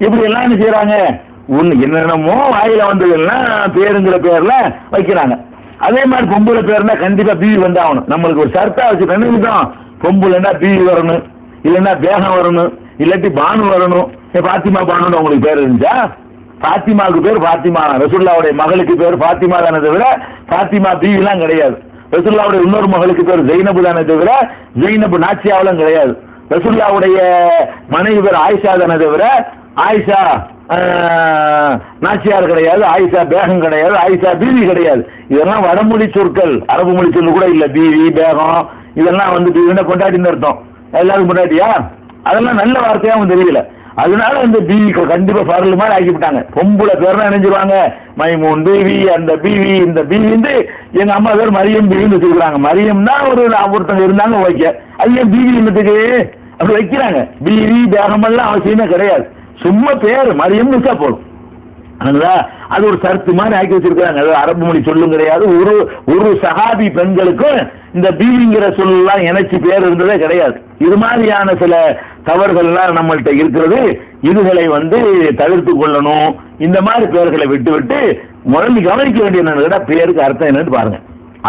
இப்படி எல்லாம் என்ன செய்யறாங்க, என்னென்னமோ வாயில வந்ததெல்லாம் பேருங்கிற பேர்ல வைக்கிறாங்க. அதே மாதிரி பொம்பளை பேருனா கண்டிப்பா பிவி வந்தாகணும். நம்மளுக்கு ஒரு சர்த்தா வச்சு நினைவுதான், பொம்பளைன்னா பிவி வரணும், இல்லைன்னா பேகம் வரணும், இல்லாட்டி பானு வரணும். பாத்திமா பானுன்னு உங்களுக்கு பேர் இருந்துச்சா? பாத்திமாவுக்கு பேர் பாத்திமா. ரசூலுல்லாஹ்வுடைய மகளுக்கு பேர் பாத்திமா தானே தவிர பாத்திமா பிவிலாம் கிடையாது. ரசூலுல்லாஹ்வுடைய இன்னொரு மகளுக்கு பேர் ஜெய்னபு தானே தவிர ஜெய்னபு நாச்சியாவெல்லாம் கிடையாது. ரசூலுல்லாஹ்வுடைய மனைவி பேர் ஆயிஷா தானே தவிர ஆயிஷா நாச்சியார் கிடையாது, ஆயிஷா பேகம் கிடையாது, ஆயிஷா பீவி கிடையாது. இதெல்லாம் வடமொழி சொற்கள், அரபு மொழி சொல் கூட இல்ல. பீவி பேகம் இதெல்லாம் பீவினா கொண்டாட்டின்னு அர்த்தம். எல்லாரும் கொண்டாட்டியா? அதெல்லாம் நல்ல வார்த்தையாவும் தெரியல. அதனால பீவி கண்டிப்பா பரல் மாதிரி ஆக்கிவிட்டாங்க. பொம்பளை பேர்லாம் நினைஞ்சிருவாங்க, மைமூன் பீவி, அந்த பீவி, இந்த பீவி. எங்க அம்மா பேர் மரியம் பீவின்னு வச்சிருக்காங்க. மரியம்னா ஒருத்தங்க இருந்தாங்க வைக்க, அது ஏன் பீவி என்னத்துக்கு அப்படி வைக்கிறாங்க? பீவி பேகம் எல்லாம் அவசியமே கிடையாது. சும்மா பேர் மரியம் வச்சா போதும். அது ஒரு சர்த்து மாதிரி ஆக்கி வச்சிருக்காங்க. அது அரபு மொழி சொல்லும் கிடையாது. ஒரு சஹாபி பெண்களுக்கும் இந்த பீவிங்கிற சொல்லலாம் இணைச்சி பேர் இருந்ததே கிடையாது. இது மாதிரியான சில தவறுகள்லாம் நம்மள்கிட்ட இருக்கிறது. இதுகளை தவிர்த்து கொள்ளணும். இந்த மாதிரி பேர்களை விட்டு முதல்ல கவனிக்க வேண்டிய என்னன்னு பேருக்கு அர்த்தம் என்னன்னு பாருங்க.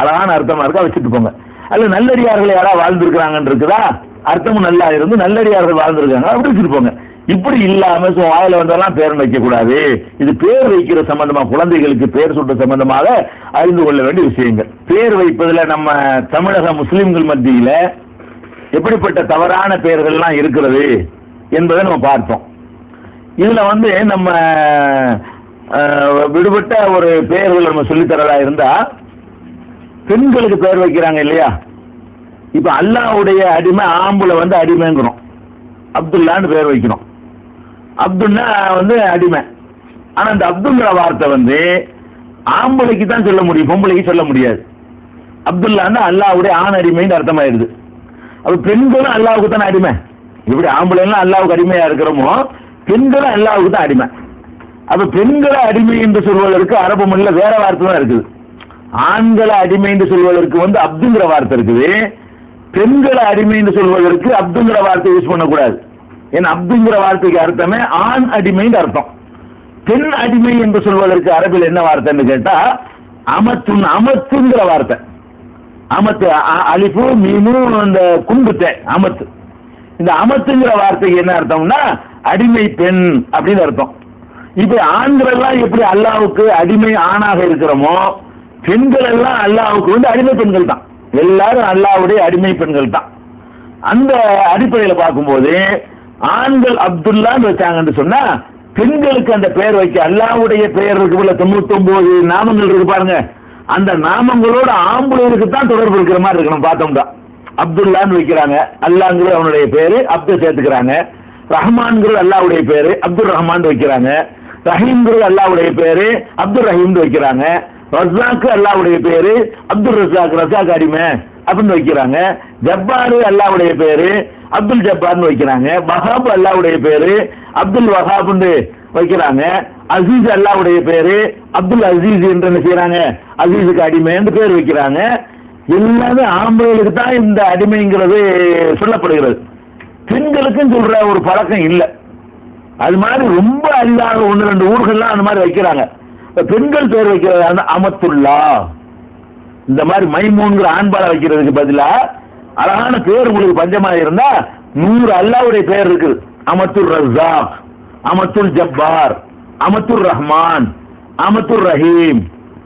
அழகான அர்த்தமா இருக்கா வச்சுட்டு போங்க. அல்ல நல்லடியார்கள் யாராவது வாழ்ந்துருக்கிறாங்கன்னு இருக்குதா, அர்த்தமும் நல்லா இருந்து நல்லடியார்கள் வாழ்ந்துருக்காங்க அப்படி வச்சுட்டு போங்க. இப்படி இல்லாம வாயில வந்தெல்லாம் பேர் வைக்க கூடாது. இது பேர் வைக்கிற சம்பந்தமா, குழந்தைகளுக்கு பேர் சுட்ட சம்பந்தமாக அறிந்து கொள்ள வேண்டிய விஷயங்கள். பேர் வைப்பதுல நம்ம தமிழக முஸ்லிம்கள் மத்தியில எப்படிப்பட்ட தவறான பெயர்கள்லாம் இருக்கிறது என்பதை நம்ம பார்த்தோம். இதுல நம்ம விடுபட்ட ஒரு பெயர்கள் நம்ம சொல்லித்தரதா இருந்தா, பெண்களுக்கு பேர் வைக்கிறாங்க இல்லையா? இப்ப அல்லாஹ்வுடைய அடிமை ஆம்புல அடிமைங்கிறோம், அப்துல்லான்னு பேர் வைக்கிறோம். அப்துல்லா அடிமை. ஆனா அந்த அப்துல்ங்கிற வார்த்தை ஆம்பளைக்கு தான் சொல்ல முடியும், பொம்பளைக்கு சொல்ல முடியாது. அப்துல்லான்னா அல்லாஹ்வுடைய ஆண் அடிமைன்னு அர்த்தமாயிடுது. அப்ப பெண்களும் அல்லாஹ்வுக்கு தானே அடிமை. இப்படி ஆம்பளைலாம் அல்லாஹ்வுக்கு அடிமையா இருக்கிறோமோ, பெண்களும் அல்லாஹ்வுக்கு தான் அடிமை. அப்ப பெண்களை அடிமை என்று சொல்வதற்கு அரபு மொழியில வேற வார்த்தை தான் இருக்குது. ஆண்களை அடிமை என்று சொல்வதற்கு அப்துங்கிற வார்த்தை இருக்குது. பெண்களை அடிமை என்று சொல்வதற்கு அப்துங்கிற வார்த்தை யூஸ் பண்ணக்கூடாது. ஏன்னா அப்துங்கிற வார்த்தைக்கு அர்த்தமே ஆண் அடிமைன்னு அர்த்தம். பெண் அடிமை என்று சொல்வதற்கு அரபில் என்ன வார்த்தைன்னு கேட்டா அமத்துங்கிற வார்த்தை. அமத்து அலிஃபு மீனு அந்த குண்டுத்தை அமத்து. இந்த அமத்துங்கிற வார்த்தைக்கு என்ன அர்த்தம்னா அடிமை பெண் அப்படின்னு அர்த்தம். இப்ப ஆண்கள் எல்லாம் எப்படி அல்லாஹ்வுக்கு அடிமை ஆணாக இருக்கிறோமோ, பெண்கள் எல்லாம் அல்லாஹ்வுக்கு வந்து அடிமை பெண்கள் தான். எல்லாரும் அல்லாஹ்வுடைய அடிமை பெண்கள் தான். அந்த அடிப்படையில் பார்க்கும்போது ஆண்கள் அப்துல்லான்னு வச்சாங்கன்னு சொன்னா, பெண்களுக்கு அந்த பெயர் வைக்க அல்லாஹ்வுடைய பெயர் இருக்கு போல 99 நாமங்கள் இருக்கு பாருங்க, அந்த நாமங்களோட ஆம்பளைகளுக்கு தான் தொடர்பு இருக்கிற மாதிரி இருக்கணும். பார்த்தோம்டா அப்துல்லான்னு வைக்கிறாங்க, அல்லாஹ்ங்கிறது அவனுடைய பேரு, அப்துல் சேர்த்துக்கிறாங்க. ரஹ்மான்ங்கிறது அல்லாஹ்வுடைய பேரு, அப்துல் ரஹ்மான் வைக்கிறாங்க. ரஹீம்ங்கிறது அல்லாஹ்வுடைய பேரு, அப்துல் ரஹீம் வைக்கிறாங்க. ரஸாக் அல்லாஹ்வுடைய பேரு, அப்துல் ரஸாக், ரஸாக் அடிமை அப்படின்னு வைக்கிறாங்க. ஜப்பாரு அல்லாஹ்வுடைய பேரு, அப்துல் ஜப்பார்னு வைக்கிறாங்க. வஹாப் அல்லாஹ்வுடைய பேரு, அப்துல் வஹாப்னு வைக்கிறாங்க. அசீஸ் அல்லாஹ்வுடைய பேரு, அப்துல் அசீஸ் என்று என்ன செய்யறாங்க, அசீஸுக்கு அடிமை என்று பேர் வைக்கிறாங்க. எல்லாமே ஆம்பளைகளுக்கு தான் இந்த அடிமைங்கிறது சொல்லப்படுகிறது. பெண்களுக்கும் சொல்ற ஒரு பழக்கம் இல்லை. அது மாதிரி ரொம்ப அரிதாக 1-2 ஊர்கள்லாம் அந்த மாதிரி வைக்கிறாங்க. பெண்கள் பேர் வைக்கிறது அமத்துல்லா, இந்த மாதிரி மைமூன்கிற ஆண்பாலை வைக்கிறதுக்கு பதிலா அழகான பேர் உங்களுக்கு பஞ்சமா இருந்தா 100 அல்லாஹ்வுடைய பேர் இருக்குது. அமத்துல் ரஸாக், அமத்துல் ஜப்பார், அமத்துல் ரஹ்மான், அமத்துல் ரஹீம்,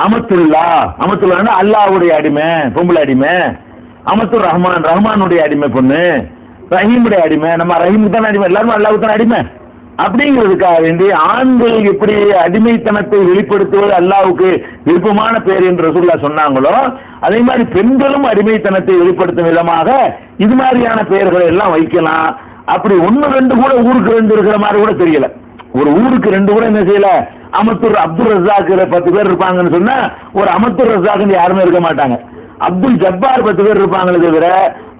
அமத்துல்லா. அமத்துல்லான்னா அல்லாஹ்வுடைய அடிமை பொம்பளை அடிமை. அமத்துல் ரஹ்மான், ரஹ்மானுடைய அடிமை பொண்ணு. ரஹீமுடைய அடிமை, நம்ம ரஹீமுக்கு தானே அடிமை, எல்லாருமே அல்லாஹ்வுக்கு தானே அடிமை. அப்படிங்கிறதுக்காக வேண்டி ஆண்கள் எப்படி அடிமைத்தனத்தை வெளிப்படுத்துவது அல்லாஹ்வுக்கு விருப்பமான பேர் என்று ரசூலுல்லாஹ் சொன்னாங்களோ, அதே மாதிரி பெண்களும் அடிமைத்தனத்தை வெளிப்படுத்தும் விதமாக இது மாதிரியான பெயர்களை எல்லாம் வைக்கலாம். அப்படி 1-2 கூட ஊருக்கு 2 இருக்கிற மாதிரி கூட தெரியல. ஒரு ஊருக்கு 2 கூட என்ன செய்யல. அப்துல் ரஸாக் 10 பேர் இருப்பாங்கன்னு சொன்னா ஒரு அமத்துல் ரஸாக் யாருமே இருக்க மாட்டாங்க. அப்துல் ஜப்பார் 10 பேர் இருப்பாங்களே தவிர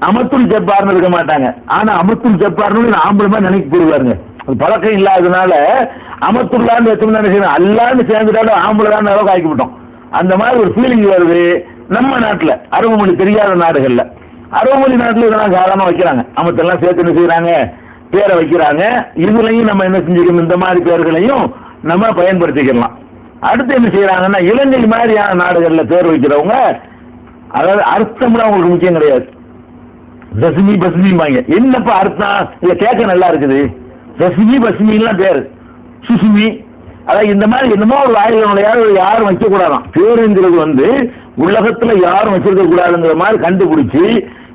அமத்துல் ஜப்பார்னு இருக்க மாட்டாங்க. ஆனா அமத்துல் ஜப்பார்னு ஆம்பளமா நினைக்க போடுவாருங்க. அது பழக்கம் இல்லாததுனால அமத்துல்லான்னு வச்சோம்னா என்ன செய்யணும், அல்லான்னு சேர்ந்துட்டாலும் ஆம்பளைதான் அளவுக்கு ஆக்கிவிட்டோம். அந்த மாதிரி ஒரு ஃபீலிங் வருது நம்ம நாட்டில். அரபு மொழி தெரியாத நாடுகள்ல, அரபு மொழி நாட்டில் இதெல்லாம் சாதாரணமா வைக்கிறாங்க. அமத்தெல்லாம் சேர்த்து என்ன செய்யறாங்க, பேரை வைக்கிறாங்க. இதுலையும் நம்ம என்ன செஞ்சுக்கணும், இந்த மாதிரி பேர்களையும் நம்ம பயன்படுத்திக்கலாம். அடுத்து என்ன செய்யறாங்கன்னா, இலங்கை மாதிரியான நாடுகள்ல பேர் வைக்கிறவங்க, அதாவது அர்த்தம்லாம் அவங்களுக்கு முக்கியம் கிடையாது. ரஸ்மி பஸ்மிம்பாங்க. என்னப்பா அர்த்தம், இல்ல கேட்க நல்லா இருக்குது, ரஸ்மி பஸ்மின்லாம் பேரு, சுசுமி, அதாவது இந்த மாதிரி என்னமோ ஒரு வாயில யாரும் வைக்க கூடாதான். பேருங்கிறது வந்து உலகத்துல யாரும் வச்சிருக்க கூடாதுங்கிற மாதிரி கண்டுபிடிச்சு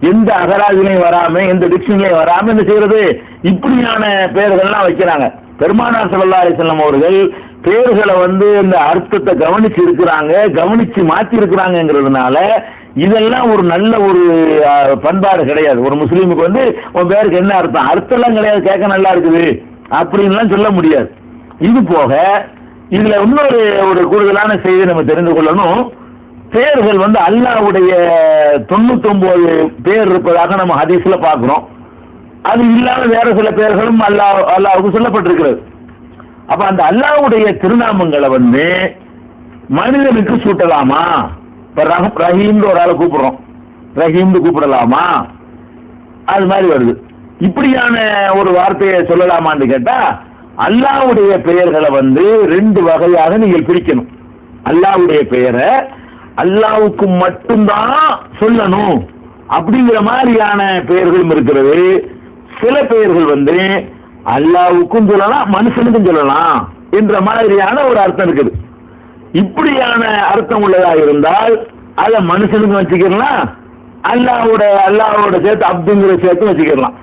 எந்த அகராதிலையும் வராம எந்த டிக்ஷனரிலையும் வராம என்ன செய்யறது, இப்படியான பெயர்கள்லாம் வைக்கிறாங்க. பெருமானார் ஸல்லல்லாஹு அலைஹி வஸல்லம் அவர்கள் பேர்களை வந்து இந்த அர்த்தத்தை கவனிச்சு இருக்கிறாங்க, கவனிச்சு மாற்றி இருக்கிறாங்கிறதுனால இதெல்லாம் ஒரு நல்ல ஒரு பண்பாடு கிடையாது. ஒரு முஸ்லீமுக்கு வந்து உன் பேருக்கு என்ன அர்த்தம், அர்த்தம்லாம் கிடையாது, கேட்க நல்லா இருக்குது அப்படின்லாம் சொல்ல முடியாது. இது போக இதுல இன்னொரு ஒரு கூடுதலான செய்தி நம்ம தெரிந்து கொள்ளணும். பேர்கள் வந்து அல்லாஹ்வுடைய 99 பேர் இருப்பதாக நம்ம ஹதீஸ்ல பார்க்கிறோம். அது இல்லாத வேற சில பேர்களும் அல்லாஹ்வுக்கு சொல்லப்பட்டிருக்கிறது. அப்ப அந்த அல்லாஹ்வுடைய திருநாமங்களை வந்து மனிதனுக்கு சூட்டலாமா? இப்ப ரஹீம்னு ஒரு ஆளை கூப்பிடுறோம், ரஹீம்னு கூப்பிடலாமா? அது மாதிரி வருது. இப்படியான ஒரு வார்த்தையை சொல்லலாமான்னு கேட்டா, அல்லாஹ்வுடைய பெயர்களை வந்து 2 வகையாக நீங்கள் பிரிக்கணும். அல்லாஹ்வுடைய பெயரை அல்லாஹ்வுக்கு மட்டும்தான் சொல்லணும் அப்படிங்கிற மாதிரியான பெயர்களும் இருக்கிறது. சில பெயர்கள் வந்து அல்லாஹ்வுக்கும் சொல்லலாம் மனுஷனுக்கும் சொல்லலாம் என்ற மாதிரியான ஒரு அர்த்தம் இருக்குது. இப்படியான அர்த்தம் உள்ளதா இருந்தால் அதை மனுஷனுக்கும் வச்சுக்கலாம், அல்லாஹ்வோட சேர்த்து அப்துங்கிற சேர்த்து வச்சுக்கலாம்.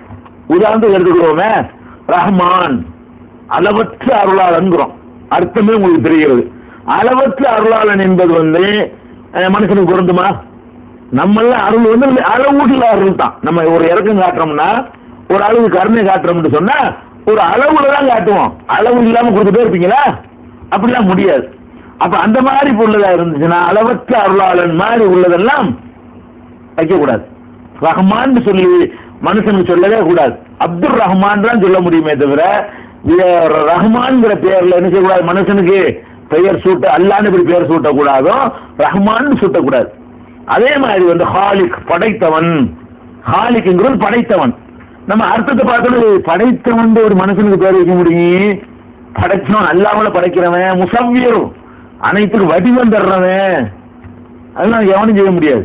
உதாரணத்துக்கு எடுத்துக்கிறோமே, ரஹ்மான் அளவற்ற அருளாளன்கிறோம், அர்த்தமே உங்களுக்கு தெரிகிறது. அளவற்ற அருளாளன் என்பது வந்து மனுஷனுக்கு பொருந்துமா? நம்மளாம் அருள் வந்து அளவுல அருள் தான். நம்ம ஒரு இறக்கம் காட்டுறோம்னா, ஒரு அளவு கருணை காட்டுறோம்னு சொன்னா ஒரு அளவுல தான் காட்டுவோம். அளவு இல்லாம கொடுத்துட்டே இருப்பீங்களா? அப்படிலாம் முடியாது. அப்ப அந்த மாதிரி உள்ளதா இருந்துச்சுன்னா அளவற்ற அருளாளன் மாதிரி உள்ளதெல்லாம் வைக்கக்கூடாது. ரஹ்மான் சொல்லி மனுஷனுக்கு சொல்லவே கூடாது. அப்துல் ரஹ்மான் தான் சொல்ல முடியுமே தவிர ரஹ்மான்ங்கிற பெயர்ல என்ன செய்யக்கூடாது, மனுஷனுக்கு பெயர் சூட்ட அல்லான்னு இப்படி பெயர் சூட்டக்கூடாதோ, ரஹ்மான் சூட்டக்கூடாது. அதே மாதிரி வந்து ஹாலிக் படைத்தவன், ஹாலிக்ங்கிறது படைத்தவன். நம்ம அர்த்தத்தை பார்த்தோம், படைத்தவன் ஒரு மனுஷனுக்கு பேர் வைக்க முடியும்? படைச்சவன் அல்லாமல படைக்கிறவன், முசவ்வியரும் அனைத்துக்கும் வடிவம் தர்றவன், அதெல்லாம் எவனும் செய்ய முடியாது.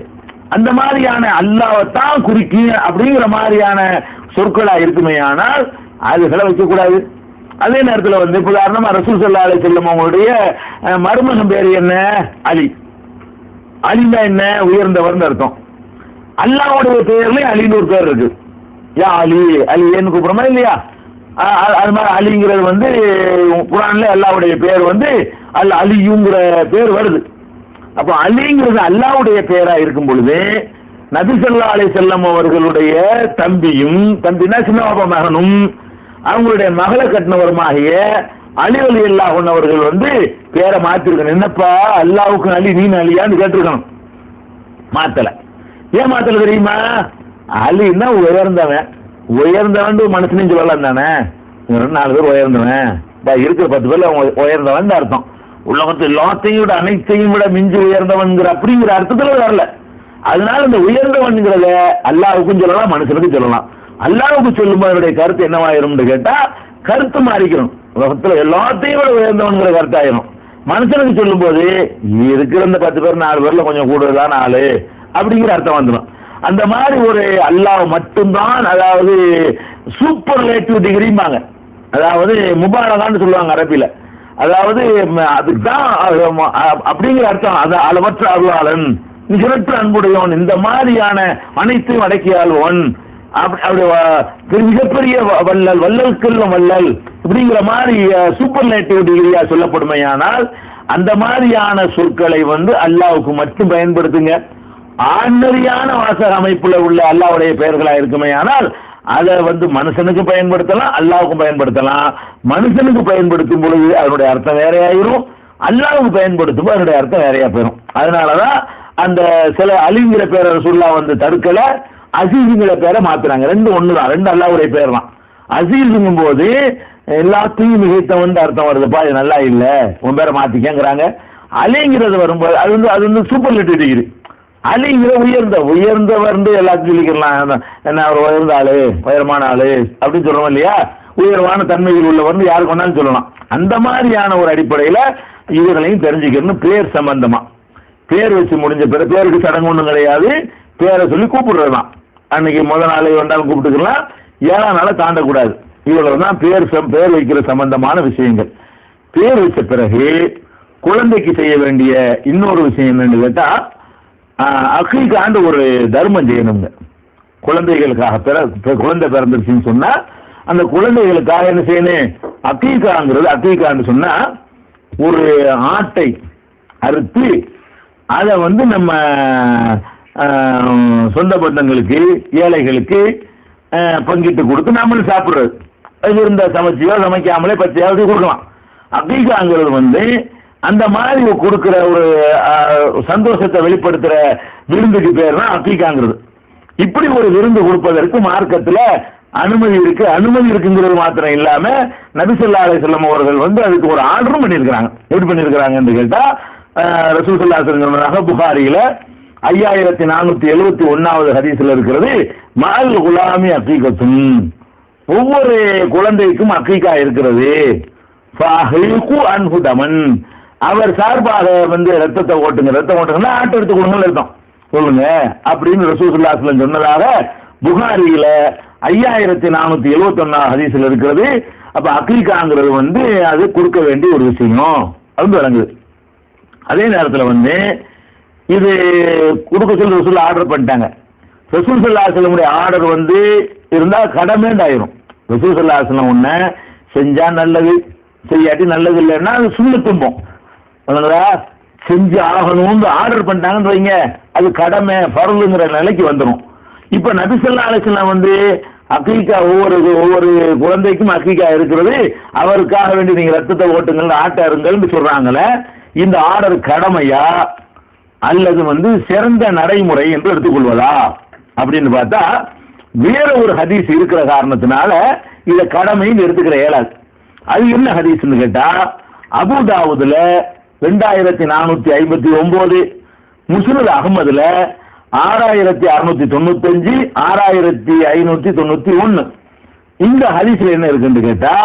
அந்த மாதிரியான அல்லாஹ்வைத்தான் குறிக்கும் அப்படிங்கிற மாதிரியான சொற்களா இருக்குமே, ஆனால் அதுகளை வைக்கக்கூடாது. அதே நேரத்தில் வந்து இப்போ உதாரணமா ரசூல் ஸல்லல்லாஹு அலைஹி வஸல்லம் அவங்களுடைய மருமகன் பேர் என்ன? அலி. அலின்னா என்ன? உயர்ந்தவர்னு அர்த்தம். அல்லாஹ்வுடைய பேர்லயும் அலின்னு ஒரு பேர் இருக்கு. யா அலி, அலின்னு கூப்பிடுறோமா இல்லையா? அது மாதிரி அலிங்கிறது வந்து குர்ஆன்ல அல்லாஹ்வுடைய பேர் வந்து அல் அலியுங்கிற பேர் வருது. அப்போ அலிங்கிறது அல்லாஹ்வுடைய பேரா இருக்கும் பொழுது நபி ஸல்லல்லாஹு அலைஹி வஸல்லம் அவர்களுடைய தம்பியும், தம்பினா சின்ன மகனும், அவங்களுடைய மகளை கட்டினவருமாகிய அலி ரலியல்லாஹு அன்ஹு அவர்கள் வந்து பேரை மாத்திருக்கணும். என்னப்பா அல்லாஹ்வுக்கு அலி, நீ அலியான்னு கேட்டிருக்கணும். மாத்தல. ஏன் மாத்தல தெரியுமா? அலின்னா உயர்ந்தவன். உயர்ந்தவன் மனுஷனையும் சொல்லலாம் தானே. 4 பேர் உயர்ந்தவன், இருக்கிற 10 பேர்ல உயர்ந்தவன் அர்த்தம். உலகத்தில் எல்லாத்தையும் விட அனைத்தையும் விட மிஞ்சி உயர்ந்தவன்கிற அப்படிங்கிற அர்த்தத்துல வரல. அதனால இந்த உயர்ந்தவன்கிறத அல்லாஹ்வுக்கும் சொல்லலாம், மனுஷனுக்கும் சொல்லலாம். அல்லாஹ்வுக்கு சொல்லும்போது அவருடைய கருத்து என்னவாயிரும் கேட்டா, கருத்து மாறிக்கணும். உலகத்துல எல்லாத்தையும் விட உயர்ந்தவன்கிற கருத்து ஆயிரும். மனுஷனுக்கு சொல்லும் போது இருக்கிற இந்த 10 பேர் 4 பேர்ல கொஞ்சம் கூடுதலான ஆளு அப்படிங்கிற அர்த்தம் வந்துடும். அந்த மாதிரி ஒரு அல்லாஹ் மட்டும்தான், அதாவது சூப்பர்லேட்டிவ் டிகிரிம்பாங்க, அதாவது முபாரகான்னு சொல்லுவாங்க அரபில. அதாவது அதுதான் அப்படிங்கிற அர்த்தம். அது அளவற்ற அருளாளன், நிகரற்ற அன்புடையவன், இந்த மாதிரியான அனைத்தையும் அடக்கி ஆள்வன், அப்படி மிகப்பெரிய வல்லல், வல்லல்கெல்லாம் வல்லல் இப்படிங்கிற மாதிரி சூப்பர்லேட்டிவ் டிகிரியா சொல்லப்படுமையானால் அந்த மாதிரியான சொற்களை வந்து அல்லாஹ்வுக்கு மட்டும் பயன்படுத்துங்க. ஆர்டினரியான வாசக அமைப்புல உள்ள அல்லாஹ்வுடைய பெயர்களா இருக்குமே, ஆனால் அதை வந்து மனுஷனுக்கு பயன்படுத்தலாம், அல்லாஹ்வுக்கும் பயன்படுத்தலாம். மனுஷனுக்கு பயன்படுத்தும் பொழுது அதனுடைய அர்த்தம் வேறையாயிரும், அல்லாஹ்வுக்கு பயன்படுத்தும் போது அதனுடைய அர்த்தம் வேறையா போயிடும். அதனாலதான் அந்த சில அலிங்கிற பேரை ரசூலுல்லாஹ் வந்து தடுக்கல, அசீஸுங்கிற பேரை மாத்துறாங்க. ரெண்டு ஒண்ணுதான், ரெண்டு அல்லாஹ்வுடைய பேர் தான். அசீஸுங்கும் போது எல்லாத்தையும் மிகைத்தவன் அர்த்தம் வருதுப்பா, இது நல்லா இல்ல, உன் பேரை மாத்திக்கங்கிறாங்க. அலிங்கிறது வரும்போது அது வந்து சூப்பர்லேட்டிவ் டிகிரி. அலிங்கிற உயர்ந்தவர் எல்லாத்தையும் சொல்லிக்கலாம். என்ன அவர் உயர்ந்த ஆளு, உயரமான ஆளு அப்படின்னு சொல்றோம் இல்லையா? உயர்வான தன்மைகள் உள்ளவர் யாருக்கு வேணாலும் சொல்லலாம். அந்த மாதிரியான ஒரு அடிப்படையில இவர்களையும் தெரிஞ்சுக்கணும். பேர் சம்பந்தமா பேர் வச்சு முடிஞ்ச பிறகு பேருக்கு சடங்கு ஒன்றும் கிடையாது, பேரை சொல்லி கூப்பிடுறது தான். அன்னைக்கு முதல் நாளை வந்தாலும் கூப்பிட்டுக்கலாம், 7ஆம் நாளை தாண்டக்கூடாது. இவ்வளவு தான் பேர் வைக்கிற சம்பந்தமான விஷயங்கள். பேர் வச்ச பிறகு குழந்தைக்கு செய்ய வேண்டிய இன்னொரு விஷயம் என்னன்னு கேட்டா, அக்கீகாண்டு ஒரு தர்மம் செய்யணுங்க. குழந்தைகளுக்காக குழந்தை பிறந்துருச்சுன்னு சொன்னா அந்த குழந்தைகளுக்காக என்ன செய்யணும்? அக்கீகான்னு சொன்னா ஒரு ஆட்டை அறுத்து அதை வந்து நம்ம சொந்த பந்தங்களுக்கு, ஏழைகளுக்கு பங்கிட்டு கொடுத்து நம்மளும் சாப்பிடுறது. அது இருந்த சமைச்சியோ சமைக்காமலே பச்சையாவது கொடுக்கலாம். அக்கீகாங்கிறது வந்து அந்த மாதிரி கொடுக்கிற ஒரு சந்தோஷத்தை வெளிப்படுத்துற விருந்துக்கு பேர் தான் அக்கீகாங்கிறது. இப்படி ஒரு விருந்து கொடுப்பதற்கு மார்க்கத்துல அனுமதி இருக்கு. அனுமதி இருக்குங்கிறது மாத்திரம் இல்லாம நபி ஸல்லல்லாஹு அலைஹி வஸல்லம் அவர்கள் வந்து அதுக்கு ஒரு ஆர்டரும் பண்ணியிருக்கிறாங்க. எப்படி பண்ணியிருக்கிறாங்கன்னு கேட்டா, ரசூல் ஸல்லல்லாஹு அலைஹி வஸல்லம் சொன்னாங்க, புகாரியில 5471வது ஹதீஸ்ல இருக்கிறது, மஅல் குலாமி அக்கீகத்துன், ஒவ்வொரு குழந்தைக்கும் அக்கீகா இருக்கிறது. ஃபஹீகு அன்ஹு தமன், அவர் சார்பாக வந்து ரத்தத்தை ஓட்டுங்க. ரத்தம் ஓட்டுங்கன்னா ஆட்டை எடுத்து கொடுங்க அர்த்தம் சொல்லுங்க அப்படின்னு ரசூல் ஸல்லல்லாஹு அலைஹி வஸல்லம் சொன்னதாக புகாரியில 5471 ஹதீஸ்ல இருக்கிறது. அப்ப அக்கீகாங்கிறது வந்து அது கொடுக்க வேண்டிய ஒரு விஷயம் அது விளங்குது. அதே நேரத்தில் வந்து இது கொடுக்க சொல்லி ரசூல் ஆர்டர் பண்ணிட்டாங்க. ரசூல் ஸல்லல்லாஹு அலைஹி வஸல்லம் ஆர்டர் வந்து இருந்தா கடமைண்டாயிரும். ரசூல் ஸல்லல்லாஹு அலைஹி வஸல்லம் ஒண்ணு செஞ்சா நல்லது, செய்யாட்டி நல்லது இல்லைன்னா அது சுண்ண துன்பம். செஞ்சு ஆகணும்னு ஆர்டர் பண்ணிட்டாங்கன்னு வைங்க, அது கடமை ஃபர்லுங்கிற நிலைக்கு வந்துடும். இப்ப நபி ஸல்லல்லாஹு அலைஹி வஸல்லம் வந்து அக்கீகா ஒவ்வொரு குழந்தைக்கும் அக்கீகா இருக்கிறது, அவருக்காக வேண்டி நீங்க ரத்தத்தை ஓட்டுங்கள், ஆட்டை இருங்கள்னு சொல்றாங்களே, இந்த ஆர்டர் கடமையா அல்லது வந்து சிறந்த நடைமுறை என்று எடுத்துக்கொள்வதா அப்படின்னு பார்த்தா, வேற ஒரு ஹதீஸ் இருக்கிற காரணத்தினால இதை கடமைன்னு எடுத்துக்கிற இயலாது. அது என்ன ஹதீஸ்ன்னு கேட்டா, அபூதாவுதுல 2459, முஸ்னத் அஹ்மதுல 6695, 6591. இந்த ஹதீஸ்ல என்ன இருக்குன்னு கேட்டா,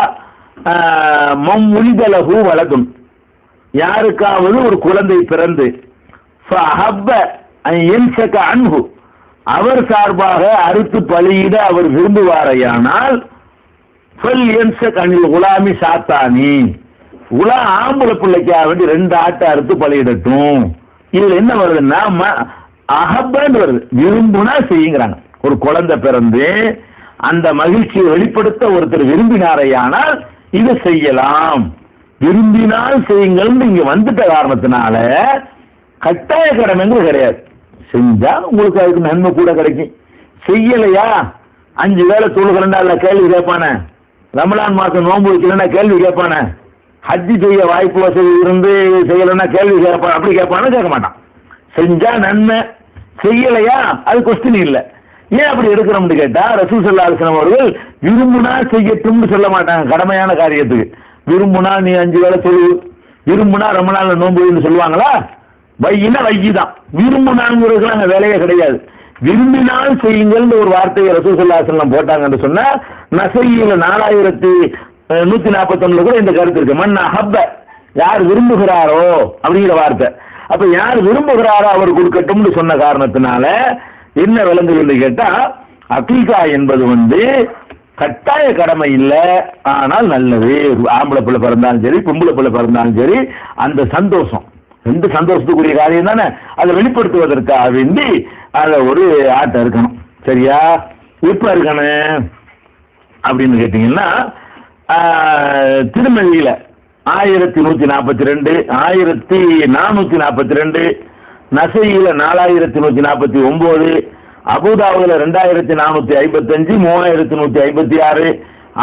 மம்முலிதலஹு வலதுன், யாருக்காவது ஒரு குழந்தை பிறந்து ஃபஹப்ப அன் யன்சக அன்ஹு, அவர் சார்பாக அறுத்து பலியிட அவர் விரும்புவாரையானால் ஃபல் யன்சக அனில் குலாமி சாத்தானி, ஆம்பளை பிள்ளைக்காக வேண்டி 2 ஆட்டை அறுத்து பலியிடட்டும். இதுல என்ன வருதுன்னா அஹப்பன்னு வருது, விரும்புனா செய்யுங்கிறாங்க. ஒரு குழந்தை பிறந்து அந்த மகிழ்ச்சியை வெளிப்படுத்த ஒருத்தர் விரும்பினாரையானால் இதை செய்யலாம், விரும்பினால் செய்யுங்கள். இங்க வந்துட்ட காரணத்தினால கட்டாய கடமைங்கிறது கிடையாது. செஞ்சா உங்களுக்கு அதுக்கு நன்மை கூட கிடைக்கும். செய்யலையா 5 வேளை தொழுகிறண்டா இல்ல கேள்வி கேட்பானே, ரமலான் மாசம் நோன்பு வைக்கலன்னா கேள்வி கேட்பானே, ஹஜ்ஜி செய்ய வாய்ப்பு வசதி இருந்து செய்யலைன்னா கேள்வி கேட்பான். அப்படி கேட்பானு கேட்க மாட்டான். செஞ்சா நன்மை, செய்யலையா அது கொஸ்டின் இல்லை. ஏன் அப்படி எடுக்கிறோம்னு கேட்டா, ரசூல் ஸல்லல்லாஹு அலைஹி வஸல்லம் அவர்கள் விரும்புனா செய்யட்டும்னு சொல்ல மாட்டாங்க. கடமையான காரியத்துக்கு விரும்புனா நீ 5 வேளை தொழு, விரும்புனா ரமலான்ல நோன்புன்னு சொல்லுவாங்களா? வையினா வையிதான், விரும்புனாங்கிறதுக்கு அங்க வேலையே கிடையாது. விரும்பினால் செய்யுங்கள் ஒரு வார்த்தையை ரசூல் ஸல்லல்லாஹு அலைஹி வஸல்லம் போட்டாங்கன்னு சொன்னா, நசையில 4141 கூட இந்த கருத்து இருக்கு. மன் அஹப்ப, யார் விரும்புகிறாரோ அப்படிங்கிற வார்த்தை. அப்ப யார் விரும்புகிறாரோ அவர் கொடுக்கட்டும்னு சொன்ன காரணத்தினால என்ன விளங்குதுன்னு கேட்டா, அகீகா என்பது கட்டாய கடமை இல்லை, ஆனால் நல்லது. ஆம்பளை பிள்ளை பிறந்தாலும் சரி, பொம்பளை பிள்ளை பிறந்தாலும் சரி, அந்த சந்தோஷம் 2 சந்தோஷத்துக்குரிய காரியம் தானே, அதை வெளிப்படுத்துவதற்காக வேண்டி அதை ஒரு ஆட்டம் இருக்கணும். சரியா? எப்ப இருக்கணும் அப்படின்னு கேட்டீங்கன்னா, திருமதியில 1142, 1442, நசையில 4149, அபூதாவுல 2455, 3156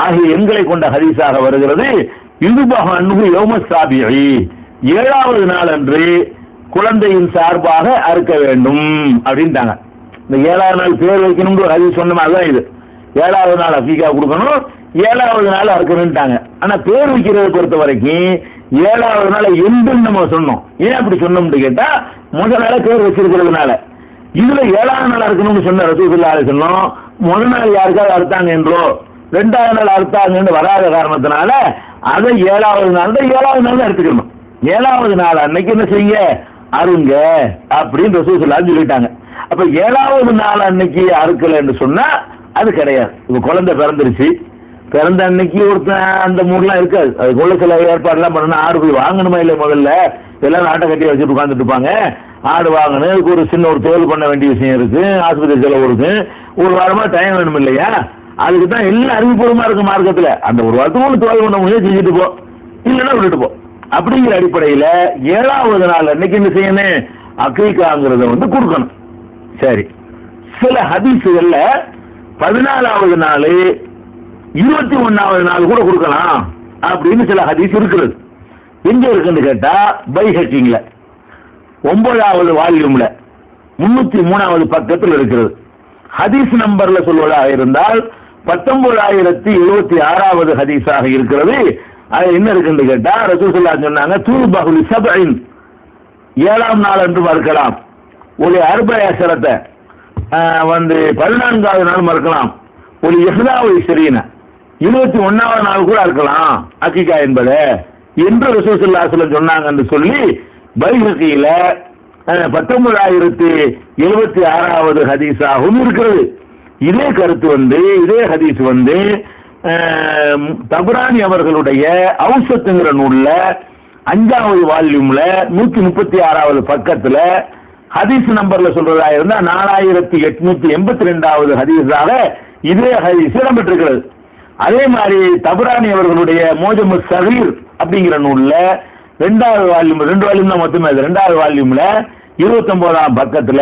ஆகிய எண்களை கொண்ட ஹதீஸாக வருகிறது. யுதுபஹு அன்ஹு யௌம ஸாபிஇ, 7வது நாள் அன்று குழந்தையின் சார்பாக அறுக்க வேண்டும் அப்படின்ட்டாங்க. இந்த 7வது நாள் பேர் வைக்கணும்னு ஒரு ஹதீஸ் சொன்ன மாதிரி தான் இது. 7வது நாள் அகீகா கொடுக்கணும், 7வது நாள் அறுக்கணும்ட்டாங்க. ஆனா பேர் வைக்கிறத பொறுத்த வரைக்கும் 7வது நாள் எந்துன்னு நம்ம சொன்னோம். ஏன் அப்படி சொன்னோம்னு கேட்டா, முதல் நாள பேர் வச்சிருக்கிறதுனால. இதுல 7வது நாள் அறுக்கணும்னு சொன்ன ரசூல் ஸல்லல்லாஹு அலைஹி வஸல்லம் முதல் நாள் யாருக்காவது அறுத்தாங்க என்றோ 2வது நாள் அறுத்தாங்கன்னு வராத காரணத்தினால அதை 7வது நாள் தான் 7வது நாள் தான் எடுத்துக்கணும். 7வது நாள் அன்னைக்கு என்ன செய்யுங்க, அருங்க அப்படின்னு ரசூல் ஸல்லல்லாஹு அலைஹி சொல்லிட்டாங்க. அப்ப 7வது நாள் அன்னைக்கு அறுக்கல என்று சொன்னா அது கிடையாது. இப்ப குழந்தை பிறந்துருச்சு, பிறந்த அன்னைக்கு ஒருத்தன் அந்த மூடெல்லாம் இருக்காது. அதுக்குள்ள சில ஏற்பாடுலாம் பண்ணணும். ஆடு போய் வாங்கணுமா இல்லை, முதல்ல எல்லாம் நாட்டை கட்டி வச்சுட்டு உட்காந்துட்டு இருப்பாங்க. ஆடு வாங்கணும், அதுக்கு ஒரு சின்ன ஒரு தோல் பண்ண வேண்டிய விஷயம் இருக்கு, ஆஸ்பத்திரி செலவு இருக்கு, ஒரு வாரமா டைம் வேணும் இல்லையா? அதுக்கு தான் எல்லாம் அறிவுபூர்வமா இருக்கு மார்க்கத்துல. அந்த ஒரு வாரத்துக்கு தோல் பண்ண முடியும், செஞ்சுட்டு போ, இல்லைன்னா விட்டுட்டு போ. அப்படிங்கிற அடிப்படையில 7வது நாள் அன்னைக்கு என்ன செய்யணும், அகீகாங்கிறத கொடுக்கணும். சரி, சில ஹதீஸுகள்ல 14வது நாள் 21வது நாள் கூட கொடுக்கலாம் அப்படின்னு சில ஹதீஸ் இருக்கிறது. எங்க இருக்குன்னு கேட்டா, பைஹக்கிங்ல 9வது வால்யூம்ல 303வது பக்கத்தில் இருக்கிறது. ஹதீஸ் நம்பர்ல சொல்வதாக இருந்தால் 19076வது ஹதீஸாக இருக்கிறது. அது என்ன இருக்குன்னு கேட்டா, ரசூல் ஸல்லல்லாஹு அலைஹி சொன்னாங்க, தூபஹு லிஸப்இன், 7ஆம் நாள் என்று மறுக்கலாம். ஒரு அர்பஅஷரத்தை 14வது நாள் மறுக்கலாம். ஒரு இஹ்தாவு இஸ்ரீன 21வது நாள் கூட இருக்கலாம் அகீகா என்பது என்று ரசூல் ஸல்லல்லாஹு அலைஹி வஸல்லம் சொன்னாங்க என்று சொல்லி பைஹக்கியில 1976வது ஹதீஸாகவும் இருக்கிறது. இதே கருத்து இதே ஹதீஸ் தபரானி அவர்களுடைய ஔசத்துங்கிற நூல்ல 5வது வால்யூம்ல 136வது பக்கத்துல ஹதீஸ் நம்பர்ல சொல்றதா இருந்தா 4882வது ஹதீஸாக இதே ஹதீஸ் இடம்பெற்றிருக்கிறது. அதே மாதிரி தபரானி அவர்களுடைய மோஜமு ஸகீர் அப்படிங்கிற நூல்ல 2வது வால்யூம், 2 வால்யூம் தான் மொத்தமே, 2வது வால்யூம்ல 29ஆம் பக்கத்துல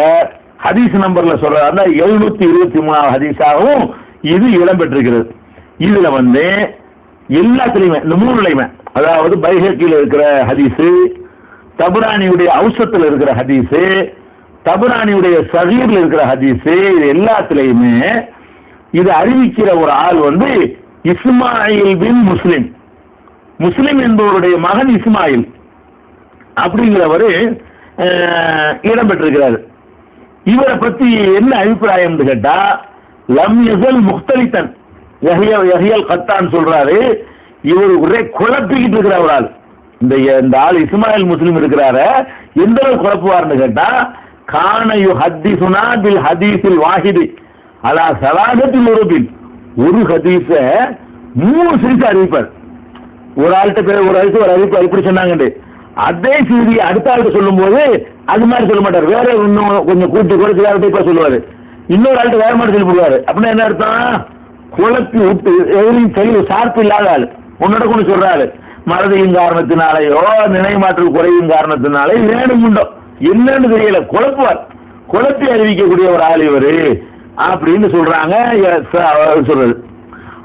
ஹதீஸ் நம்பர்ல சொல்றதா 723வது ஹதீஸாகவும் இது இடம்பெற்றிருக்கிறது. இதுல எல்லாத்துலயுமே இந்த 3லையுமே, அதாவது பைஹக்கில இருக்கிற ஹதீஸ், தபரானியுடைய ஔசத்துல இருக்கிற ஹதீஸ், தபரானியுடைய ஸகீர்ல இருக்கிற ஹதீஸ், இது எல்லாத்துலயுமே இது அறிவிக்கிற ஒரு ஆள் இஸ்மாயில் பின் முஸ்லிம், முஸ்லிம் என்பவருடைய மகன் இஸ்மாயில் அப்படிங்கிறவர் இடம்பெற்றிருக்கிறார். இவரை பத்தி என்ன அபிப்பிராயம் கேட்டா, லம் யஸல் முக்தலித்தன், யஹ்யல் கத்தான் சொல்றாரு, இவர் ஒரே குழப்பிக்கிட்டு இருக்கிற ஒரு ஆள். இந்த ஆள் இஸ்மாயில் முஸ்லிம் இருக்கிறார எந்த அளவு குழப்புவார்னு கேட்டா, கான யுஹத்திசுனா பில் ஹதீஸில் வாஹிதி அலா ஸலாஹத்தில் உருபின், ஒரு ஹதீஸ 3 சிரிச்சு அறிவிப்பார். ஒரு ஆள்கிட்ட ஒரு அறிவிப்பு இப்படி சொன்னாங்க, அதே செய்தி அடுத்த ஆள்கிட்ட சொல்லும் போது அது மாதிரி சொல்ல மாட்டார், வேற இன்னும் கொஞ்சம் கூட்டி குறைச்சு வேற டைப்பா சொல்லுவாரு, இன்னொரு ஆள்கிட்ட வேற மாதிரி சொல்லி போடுவாரு. அப்படின்னா என்ன அர்த்தம், குழப்பி விட்டு எதிரையும் தெளிவு சார்பு இல்லாத ஆள் உன்னோட கொண்டு சொல்றாரு, மறதியின் காரணத்தினாலேயோ நினைமாற்றல் குறைவின் காரணத்தினாலே வேணுமுண்டோ என்னன்னு தெரியல குழப்புவார், குழப்பி அறிவிக்கக்கூடிய ஒரு ஆள் இவரு அப்படின்னு சொல்றாங்க சொல்றது.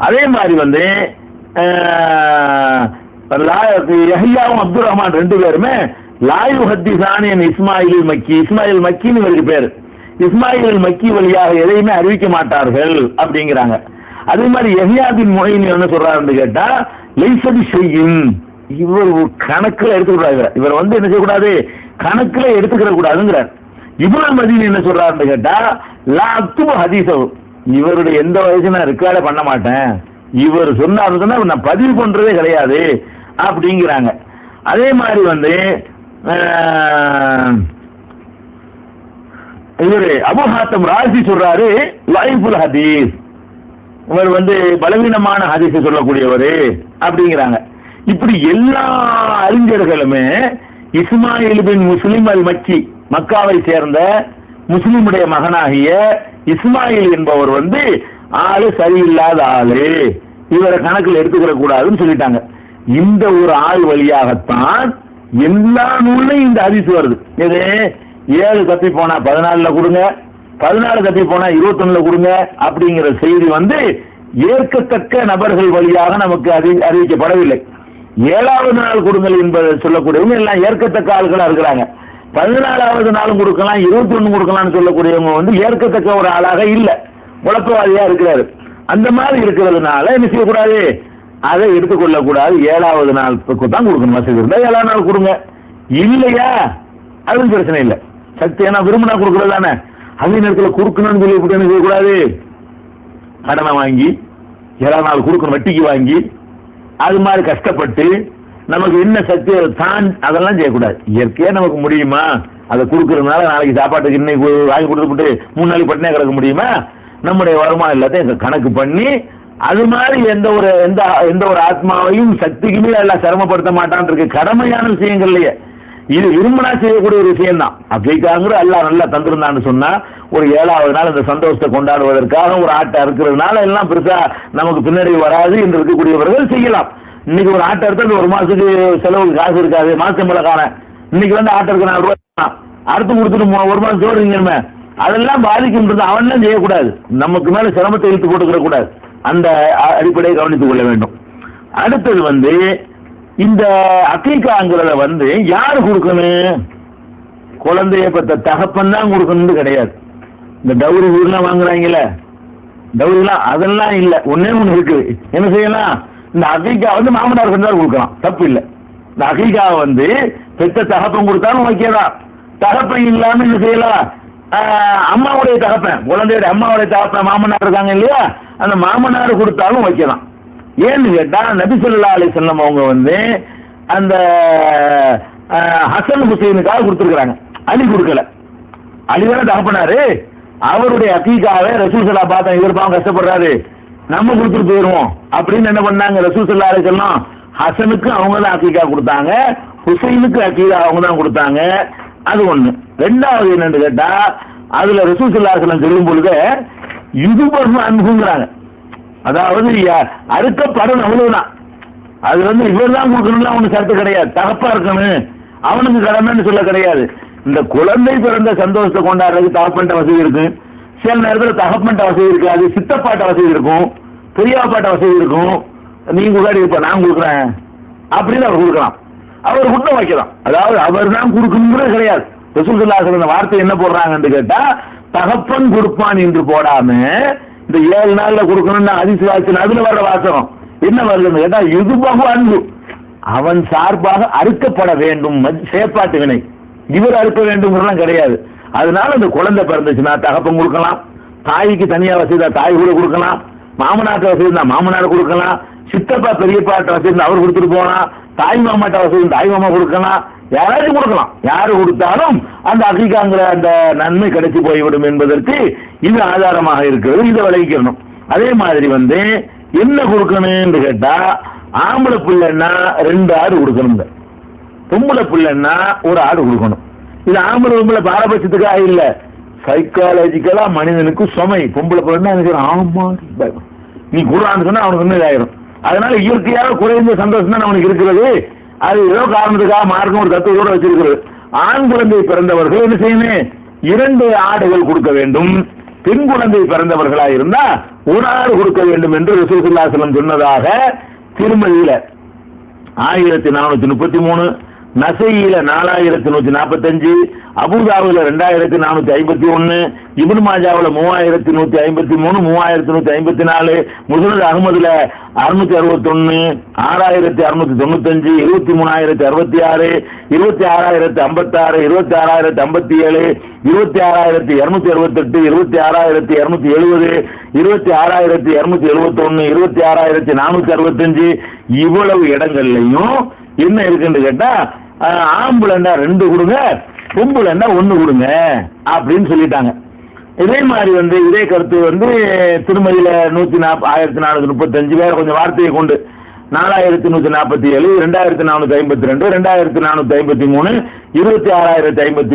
அதே மாதிரி வந்து யஹ்யாவும் அப்துல் ரஹ்மான் 2 பேருமே லாயு ஹத்திசானியன் இஸ்மாயில் மக்கி, இஸ்மாயில் மக்கின்னு இவருக்கு பேரு, இஸ்மாயில் மக்கி வழியாக எதையுமே அறிவிக்க மாட்டார்கள் அப்படிங்கிறாங்க. அதே மாதிரி யஹ்யா பின் முஹைன் என்ன சொல்றாருன்னு கேட்டா, லைசபி ஷையின், இவர் கணக்குல எடுத்துக்கூடாது, இவர் வந்து என்ன செய்யக்கூடாது, கணக்குல எடுத்துக்கிற கூடாதுங்கிறார். இப்னு மதீனி என்ன சொல்றாருன்னு கேட்டா, லா அக்துபு ஹதீஸஹு, இவருடைய எந்த வயசு நான் ரெக்கார்டே பண்ண மாட்டேன், இவர் சொன்னாருன்னா நான் பதிவு பண்றதே கிடையாது அப்படிங்கிறாங்க. அதே மாதிரி வந்து இவரு அபு ஹாத்தம் ராசி சொல்றாரு லைஃபுல் ஹதீஸ், இவர் வந்து பலவீனமான ஹதீஸை சொல்லக்கூடியவர் அப்படிங்கிறாங்க. இப்படி எல்லா அறிஞர்களுமே இஸ்மாயில் பின் முஸ்லிம் அல் மக்கி, மக்காவை சேர்ந்த முஸ்லிமுடைய மகனாகிய இஸ்மாயில் என்பவர் வந்து ஆளு சரியில்லாத ஆளு, இவரை கணக்கில் எடுத்துக்கிற கூடாதுன்னு சொல்லிட்டாங்க. இந்த ஒரு ஆள் வழியாகத்தான் எல்லா நூலையும் இந்த ஹதீஸ் வருது. இது 7 தப்பி போனா 14ல கொடுங்க, 14 தப்பி போனா 21ல கொடுங்க அப்படிங்கிற செய்தி வந்து ஏற்கத்தக்க நபர்கள் வழியாக நமக்கு அறிவிக்கப்படவில்லை. 7வது நாள் கொடுங்கள் என்பதை சொல்லக்கூடியவங்க எல்லாம் ஏற்கத்தக்க ஆள்களா இருக்கிறாங்க. 14வது நாளும் கொடுக்கலாம், 21 கொடுக்கலாம்னு சொல்லக்கூடியவங்க வந்து ஏற்கத்தக்க ஒரு ஆளாக இல்லை, குழப்பவாதியா இருக்கிறாரு. அந்த மாதிரி இருக்கிறதுனால என்ன செய்யக்கூடாது, அதை எடுத்துக்கொள்ளக்கூடாது. 7வது நாளுக்கு தான் கொடுக்கணும். வசதி இருந்தா 7வது நாள் கொடுங்க, இல்லையா அதுவும் பிரச்சனை இல்லை. சக்தி ஏன்னா விரும்பினா கொடுக்கறது தானே. அதே நேரத்தில் கொடுக்கணும்னு சொல்லி என்ன செய்யக்கூடாது, கடனை வாங்கி 7வது நாள் கொடுக்கணும், வட்டிக்கு வாங்கி அது மாதிரி கஷ்டப்பட்டு நமக்கு என்ன சக்தி தான் அதெல்லாம் செய்யக்கூடாது. இயற்கையா நமக்கு முடியுமா, அதை கொடுக்கறதுனால நாளைக்கு சாப்பாட்டுக்கு இன்னைக்கு வாங்கி கொடுத்துட்டு 3 நாளைக்கு பட்டினியா கிடக்க முடியுமா, நம்முடைய வருமானம் எல்லாத்தையும் கணக்கு பண்ணி அது மாதிரி எந்த ஒரு ஆத்மாவையும் சக்திக்குமே எல்லாம் சிரமப்படுத்த மாட்டான் இருக்கு. கடமையான விஷயங்கள்லயே இது விரும்பினா செய்யக்கூடிய ஒரு விஷயம் தான். அப்படிக்காங்கிற எல்லாம் நல்லா தந்திருந்தான்னு சொன்னா ஒரு 7வது நாள் இந்த சந்தோஷத்தை கொண்டாடுவதற்காக ஒரு ஆட்டை அறுக்கிறதுனால எல்லாம் பெருசா நமக்கு பின்னடைவு வராது என்று இருக்கக்கூடியவர்கள் செய்யலாம். இன்னைக்கு ஒரு ஆட்டை எடுத்து 1 மாசத்துக்கு செலவுக்கு காசு இருக்காது, மாசம் காண இன்னைக்கு வந்து ஆட்டை இருக்க 4 ரூபாய் அறுத்து கொடுத்துட்டு 1 மாசம் சோறுங்க, அதெல்லாம் பாதிக்கின்றது. அவன்லாம் செய்யக்கூடாது, நமக்கு மேல சிரமத்தை இழுத்து போட்டுக்கிற கூடாது. அந்த அடிப்படையை கவனித்துக் கொள்ள வேண்டும். அடுத்தது வந்து இந்த அக்கீகாங்கிறத வந்து யாரு கொடுக்கணும், குழந்தைய பத்த தகப்பன் தான் கொடுக்கணும்னு கிடையாது. இந்த டவுரி ஊர்லாம் வாங்குறாங்கல்ல, டவுரிலாம் அதெல்லாம் இல்லை. ஒன்னே ஒன்று இருக்குது, என்ன செய்யலாம், இந்த அக்கீகா வந்து மாமனார் தான் கொடுக்கலாம், தப்பு இல்லை. இந்த அக்கீகாவை வந்து பெத்த தகப்பன் கொடுத்தாலும் ஓகேதான். தகப்பன் இல்லாம என்ன செய்யலாம், அம்மாவுடைய தகப்பன், குழந்தையோட அம்மாவுடைய தகப்பன் மாமனார் இருக்காங்க இல்லையா, அந்த மாமனார் கொடுத்தாலும் ஓகேதான். ஏன்னு கேட்டா நபி ஸல்லல்லாஹு அலைஹி வஸல்லம் அவங்க வந்து அந்த ஹசன் ஹுசைனுக்காக கொடுத்துருக்காங்க, அலி கொடுக்கல. அலி தானே தகப்பனாரு, அவருடைய அக்கீகாவை ரசூல் ஸல்லல்லாஹு அலைஹி வஸல்லம் இவர் பாவம் கஷ்டப்படுறாரு, நம்ம கொடுத்துட்டு போயிடுவோம் அப்படின்னு என்ன பண்ணாங்க, ரசூல் ஸல்லல்லாஹு அலைஹி வஸல்லம் ஹசனுக்கு அவங்க தான் அக்கீகா கொடுத்தாங்க, ஹுசைனுக்கு அக்கீகா அவங்க தான் கொடுத்தாங்க. அது ஒண்ணு. 2வது என்னன்னு கேட்டா அதுல ரசூல் ஸல்லல்லாஹு அலைஹி வஸல்லம் சொல்லும் பொழுது யுதுபஹு அன்ஹுங்கறாங்க, அதாவது அறுக்கப்படணும் அவ்வளவுதான். அது வந்து இவர் தான் கொடுக்கணும்லாம் ஒன்றும் சரத்து கிடையாது, தகப்பா இருக்கணும் அவனுக்கு கடமைன்னு சொல்ல கிடையாது. இந்த குழந்தை பிறந்த சந்தோஷத்தை கொண்டாடுறதுக்கு தகப்பன்ட்ட வசதி இருக்கு, சில நேரத்தில் தகப்பன்ட்ட வசதி இருக்காது, சித்தப்பாட்ட வசதி இருக்கும், பெரியாப்பாட்ட வசதி இருக்கும். நீங்க கூட இப்ப நான் கொடுக்குறேன் அப்படின்னு அவர் கொடுக்கலாம், அவர் குற்றம் வைக்கலாம். அதாவது அவர் தான் கொடுக்கணுங்கிறது கிடையாது. ரசூல் ஸல்லல்லாஹு அலைஹி வஸல்லம் வார்த்தை என்ன போடுறாங்கன்னு கேட்டா தகப்பன் கொடுப்பான் என்று போடாம இந்த 7 நாள்ல கொடுக்கணும்னு ஹதீஸ் வாசனை அதுல வர்ற வாசகம் என்ன வருதுன்னு கேட்டா யுதுபஹு அன்ஹு, அவன் சார்பாக அறுக்கப்பட வேண்டும், சேப்பாட்டு வினை, இவர் அறுக்க வேண்டும்லாம் கிடையாது. அதனால அந்த குழந்தை பிறந்துச்சுன்னா தகப்பன் கொடுக்கலாம், தாய்க்கு தனியா வசதி தாய் கூட கொடுக்கலாம், மாமனாட்ட வசதி இருந்தா மாமனார் கொடுக்கலாம், சித்தப்பா பெரியப்பாட்ட வசதி இருந்தா அவர் கொடுத்துட்டு போகலாம், தாய் மாமாட்ட வசதி தாய் மாமா கொடுக்கலாம், யாராச்சும் கொடுக்கலாம். யாரு கொடுத்தாலும் அந்த அகீகாங்கிற அந்த நன்மை கிடைச்சி போய்விடும் என்பதற்கு இது ஆதாரமாக இருக்கிறது. இதை விளைவிக்கணும். அதே மாதிரி என்ன கொடுக்கணும்னு கேட்டா, ஆம்பளை பிள்ளைன்னா 2 ஆடு கொடுக்கணும், பொம்பளை பிள்ளைன்னா 1 ஆடு கொடுக்கணும். இது ஆம்பளை பொம்பளை பாரபட்சத்துக்காக இல்ல, சைக்காலஜிக்கலா மனிதனுக்கு சுமை. பொம்பளை பிள்ளைன்னா ஆமா நீ கூடான்னு சொன்னா அவனுக்கு இன்னும் இதாயிரும். அதனால இயற்கையாக குறைந்த சந்தோஷம் தான் அவனுக்கு இருக்கிறது. அது ஏதோ காரணத்துக்காக மார்க்கம் ஒரு தத்துவத்தோட வச்சிருக்கிறது. ஆண் குழந்தை பிறந்தவர்கள் என்ன செய்யணும், 2 ஆடுகள் கொடுக்க வேண்டும். பெண் குழந்தை பிறந்தவர்களா இருந்தா 1 ஆடு கொடுக்க வேண்டும் என்று ரசூலுல்லாஹி ஸல்லல்லாஹு அலைஹி வஸல்லம் சொன்னதாக திருமதியில 1433, நசையில 4145, அபூதாவுல 2451, இப்னு மாஜாவுல 3153, 3154, முஸ்னத் அஹ்மதுல 661, 6695, 23066, 26056, 26057, 26268, 26270, 26271, 26465 இவ்வளவு இடங்கள்லையும் என்ன இருக்குன்னு கேட்டா, ஆம்புலண்டா 2 கொடுங்க, பொம்புலண்டா 1 கொடுங்க அப்படின்னு சொல்லிட்டாங்க. இதே மாதிரி இதே கருத்து திருமதியில 1435 வேற கொஞ்சம் வார்த்தையை கொண்டு 4147, 2452, 2453, 26053,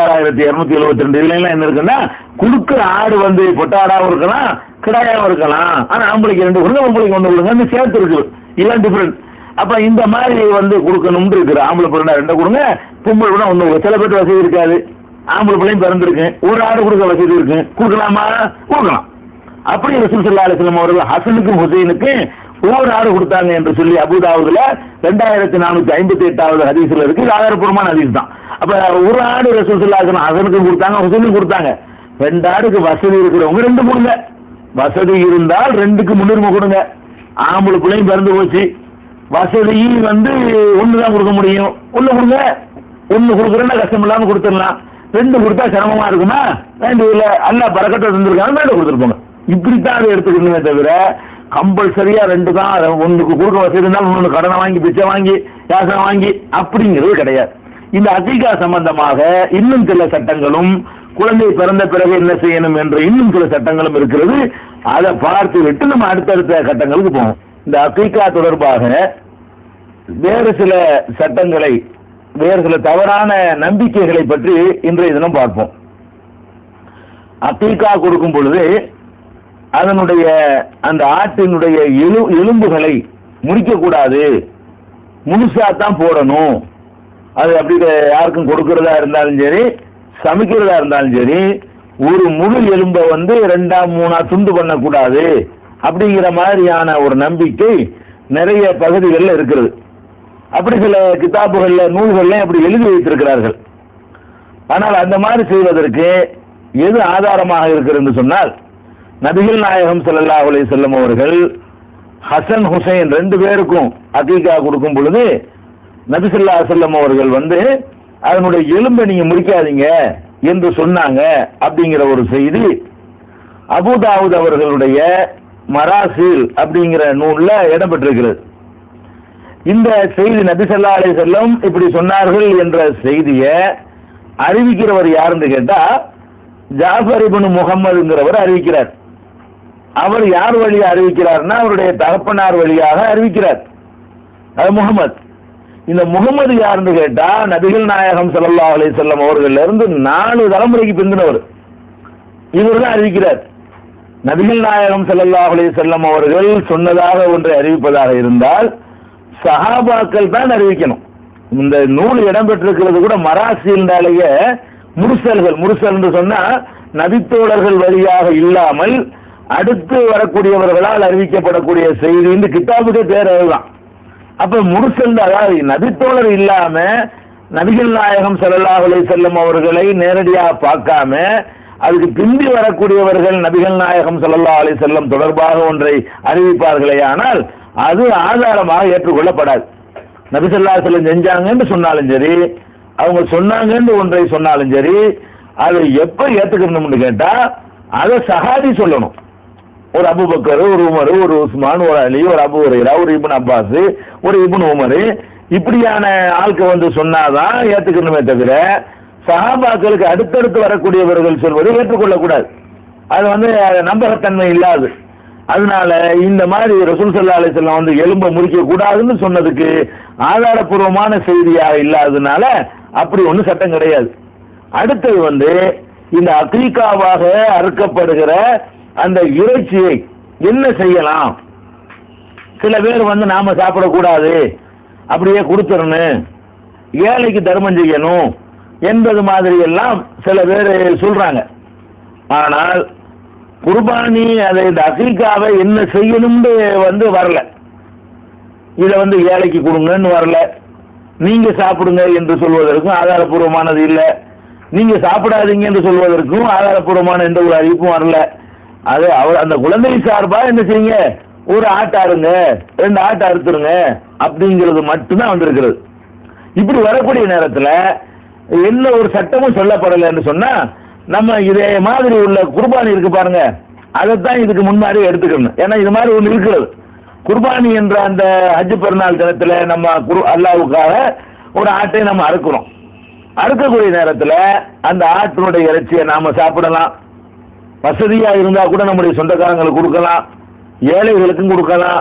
26272 இதுல எல்லாம் என்ன இருக்குன்னா, குடுக்கிற ஆடு பொட்டாடாவும் இருக்கலாம், கிடாயாவும் இருக்கலாம். ஆனா ஆம்பளைக்கு 2 கொடுங்க, பொம்பளைக்கு 1 கொடுங்க, சேர்த்து இருக்கு. இதுதான் டிஃபரன்ஸ். அப்ப இந்த மாதிரி கொடுக்கணும்னு இருக்கு. ஆம்பளை பிள்ளை 2 கொடுங்க, பொம்பளை பிள்ளை 1 கொடுங்க. சில பேருக்கு வசதி இருக்காது, ஆம்பளை பிள்ளையும் பிறந்திருக்கு, 1 ஆடு கொடுக்க வசதி இருக்கு, கொடுக்கலாமா? கொடுக்கலாம். அப்படி ரசூல் ஸல்லல்லாஹு அலைஹி வஸல்லம் அவர்கள் ஹசனுக்கும் ஹுசைனுக்கும் 1 ஆடு கொடுத்தாங்க என்று சொல்லி அபூதாவுதுல 2458வது ஹதீஸ்ல இருக்கு. ஆதாரப்பூர்வமான ஹதீஸ் தான். அப்ப 1 ஆடு ரசூல் ஸல்லல்லாஹு அலைஹி வஸல்லம் ஹசனுக்கும் கொடுத்தாங்க, ஹுசைனுக்கும் கொடுத்தாங்க. 2 ஆடுக்கு வசதி இருக்கிறவங்க 2 கொடுங்க. வசதி இருந்தால் 2க்கு முன்னுரிமை கொடுங்க. ஆம்பளை பிள்ளையும் பிறந்து போச்சு, வசதி 1 தான் கொடுக்க முடியும், 1 கொடுங்க. 1 கொடுக்குறேன்னா கஷ்டம் இல்லாம கொடுத்துடலாம். 2 கொடுத்தா சிரமமா இருக்குமா? வேண்டியதில்ல, அல்லாஹ் பரக்கத்தை தந்திருக்காங்க, 2 கொடுத்துருப்போங்க. இப்படித்தான் அதை எடுத்துக்கணுமே தவிர கம்பல்சரியா 2 தான், 1க்கு கொடுக்க வசதி இருந்தாலும் 1 கடனை வாங்கி பிச்சை வாங்கி யாசனை வாங்கி அப்படிங்கிறது கிடையாது. இந்த அகீகா சம்பந்தமாக இன்னும் சில சட்டங்களும், குழந்தை பிறந்த பிறகு என்ன செய்யணும் என்ற இன்னும் சில சட்டங்களும் இருக்கிறது. அதை பார்த்து விட்டு நம்ம அடுத்தடுத்த கட்டங்களுக்கு போவோம். இந்த அகீகா தொடர்பாக வேறு சில சட்டங்களை, வேறு சில தவறான நம்பிக்கைகளை பற்றி இன்றைய தினம் பார்ப்போம். அகீகா கொடுக்கும் பொழுது அதனுடைய அந்த ஆட்டினுடைய எலும்புகளை முறிக்கக்கூடாது, முழுசாத்தான் போடணும். அது அப்படி யாருக்கும் கொடுக்கறதா இருந்தாலும் சரி, சமைக்கிறதா இருந்தாலும் சரி, ஒரு முழு எலும்பை 2ஆ 3ஆ துண்டு பண்ணக்கூடாது அப்படிங்கிற மாதிரியான ஒரு நம்பிக்கை நிறைய பகுதிகளில் இருக்கிறது. அப்படி சில கிதாபுகள்ல நூல்கள்ல அப்படி எழுதி வைத்திருக்கிறார்கள். ஆனால் அந்த மாதிரி செய்வதற்கு எது ஆதாரமாக இருக்கிறது சொன்னால், நபிகள் நாயகம் ஸல்லல்லாஹு அலைஹி வஸல்லம் அவர்கள் ஹசன் ஹுசைன் 2 பேருக்கும் அகீகா கொடுக்கும் பொழுது நபி ஸல்லல்லாஹு அலைஹி வஸல்லம் அவர்கள் அதனுடைய எலும்பை நீங்க முறிக்காதீங்க என்று சொன்னாங்க அப்படிங்கிற ஒரு செய்தி அபூதாவுத் அவர்களுடைய மராசில் அப்படிங்கிற நூல்ல இடம்பெற்றிருக்கிறது. இந்த செய்தி நபி ஸல்லல்லாஹு அலைஹி வஸல்லம் இப்படி சொன்னார்கள் என்ற செய்தியை அறிவிக்கிறவர் யாருன்னு கேட்டா, ஜாஃபர் இப்னு முஹம்மதுங்கிறவர் அறிவிக்கிறார். அவர் யார் வழியா அறிவிக்கிறார்னா, அவருடைய தகப்பனார் வழியாக அறிவிக்கிறார். அது முகமது. இந்த முகமது யாருன்னு கேட்டா, நபிகள் நாயகம் ஸல்லல்லாஹு அலைஹி வஸல்லம் அவர்கள் இருந்து 4 தலைமுறைக்கு பிந்தினவர். இவர் தான் அறிவிக்கிறார். நபிகள் நாயகம் ஸல்லல்லாஹு அலைஹி வஸல்லம் அவர்கள் சொன்னதாக ஒன்றை அறிவிப்பதாக இருந்தால் சஹாபாக்கள் தான் அறிவிக்கணும். இந்த நூல் இடம்பெற்றிருக்கிறது கூட மராசியினாலேயே முர்சல்கள். முர்சல் என்று சொன்னா நபித்தோழர்கள் வழியாக இல்லாமல் அடுத்து வரக்கூடியவர்களால் அறிவிக்கப்படக்கூடிய செய்தி இந்த கிதாபுக்கே பேர் அதுதான். அப்ப முர்சல், அதாவது நபித்தோழர் இல்லாம நபிகள் நாயகம் ஸல்லல்லாஹு அலைஹி வஸல்லம் அவர்களை நேரடியாக பார்க்காம அதுக்கு பிந்தி வரக்கூடியவர்கள் நபிகள் நாயகம் ஸல்லல்லாஹு அலைஹி வஸல்லம் தொடர்பாக ஒன்றை அறிவிப்பார்களே, ஆனால் அது ஆதாரமாக ஏற்றுக்கொள்ளப்படாது. நபி ஸல்லல்லாஹு அலைஹி வஸல்லம் செஞ்சாங்கன்னு சொன்னாலும் சரி, அவங்க சொன்னாங்கன்னு ஒன்றை சொன்னாலும் சரி, அதை எப்ப ஏத்துக்கணும்னு கேட்டா அதை சஹாபி சொல்லணும். ஒரு அபூபக்கர், ஒரு உமர், ஒரு உஸ்மான், ஒரு அலி, ஒரு அபூ ஹுரைரா, ஒரு இப்னு அப்பாஸ், ஒரு இப்னு உமர், இப்படியான ஆட்கள் வந்து சொன்னாதான் ஏத்துக்கணுமே தவிர சஹாபாக்களுக்கு அடுத்தடுத்து வரக்கூடியவர்கள் சொல்வதை ஏற்றுக்கொள்ளக்கூடாது. அது வந்து நம்பகத்தன்மை இல்லாது. அதனால இந்த மாதிரி ரசூல் ஸல்லல்லாஹு அலைஹி வஸல்லம் வந்து எலும்பை முறிக்க கூடாதுன்னு சொன்னதுக்கு ஆதாரப்பூர்வமான செய்தியா இல்லாததுனால அப்படி ஒன்றும் சட்டம் கிடையாது. அடுத்தது வந்து இந்த அகீகாவாக அறுக்கப்படுகிற அந்த இறைச்சியை என்ன செய்யலாம்? சில பேர் வந்து நாம சாப்பிடக்கூடாது, அப்படியே கொடுத்துடணும், ஏழைக்கு தர்மம் செய்யணும் என்பது மாதிரி எல்லாம் சில பேர் சொல்றாங்க. ஆனால் குர்பானி அதை இந்த அகீகாவை என்ன செய்யணும்னு வந்து வரல. இதை வந்து ஏழைக்கு கொடுங்கன்னு வரல, நீங்க சாப்பிடுங்க என்று சொல்வதற்கும் ஆதாரப்பூர்வமானது இல்லை, நீங்க சாப்பிடாதீங்க என்று சொல்வதற்கும் ஆதாரப்பூர்வமான எந்த ஒரு அறிவிப்பும் வரல. அது அவர் அந்த குழந்தை சார்பா என்ன செய்யுங்க, ஒரு ஆட்டை அறுங்க, 2 ஆட்டை அறுத்துருங்க அப்படிங்கிறது மட்டும்தான் வந்திருக்கிறது. இப்படி வரக்கூடிய நேரத்தில் என்ன ஒரு சட்டமும் சொல்லப்படலைன்னு சொன்னா நம்ம இதே மாதிரி உள்ள குர்பானி இருக்கு பாருங்க, அதைத்தான் இதுக்கு முன்னாடி எடுத்துக்கணும். ஏன்னா இது மாதிரி ஒன்று இருக்கிறது. குர்பானி என்ற அந்த ஹஜ் பெருநாள் தினத்தில் நம்ம அல்லாஹ்வுக்காக ஒரு ஆட்டை நம்ம அறுக்கிறோம். அறுக்கக்கூடிய நேரத்தில் அந்த ஆட்டினுடைய இறைச்சியை நாம சாப்பிடலாம். வசதியா இருந்தா கூட நம்முடைய சொந்தக்காரங்களுக்கு கொடுக்கலாம், ஏழைகளுக்கும் கொடுக்கலாம்,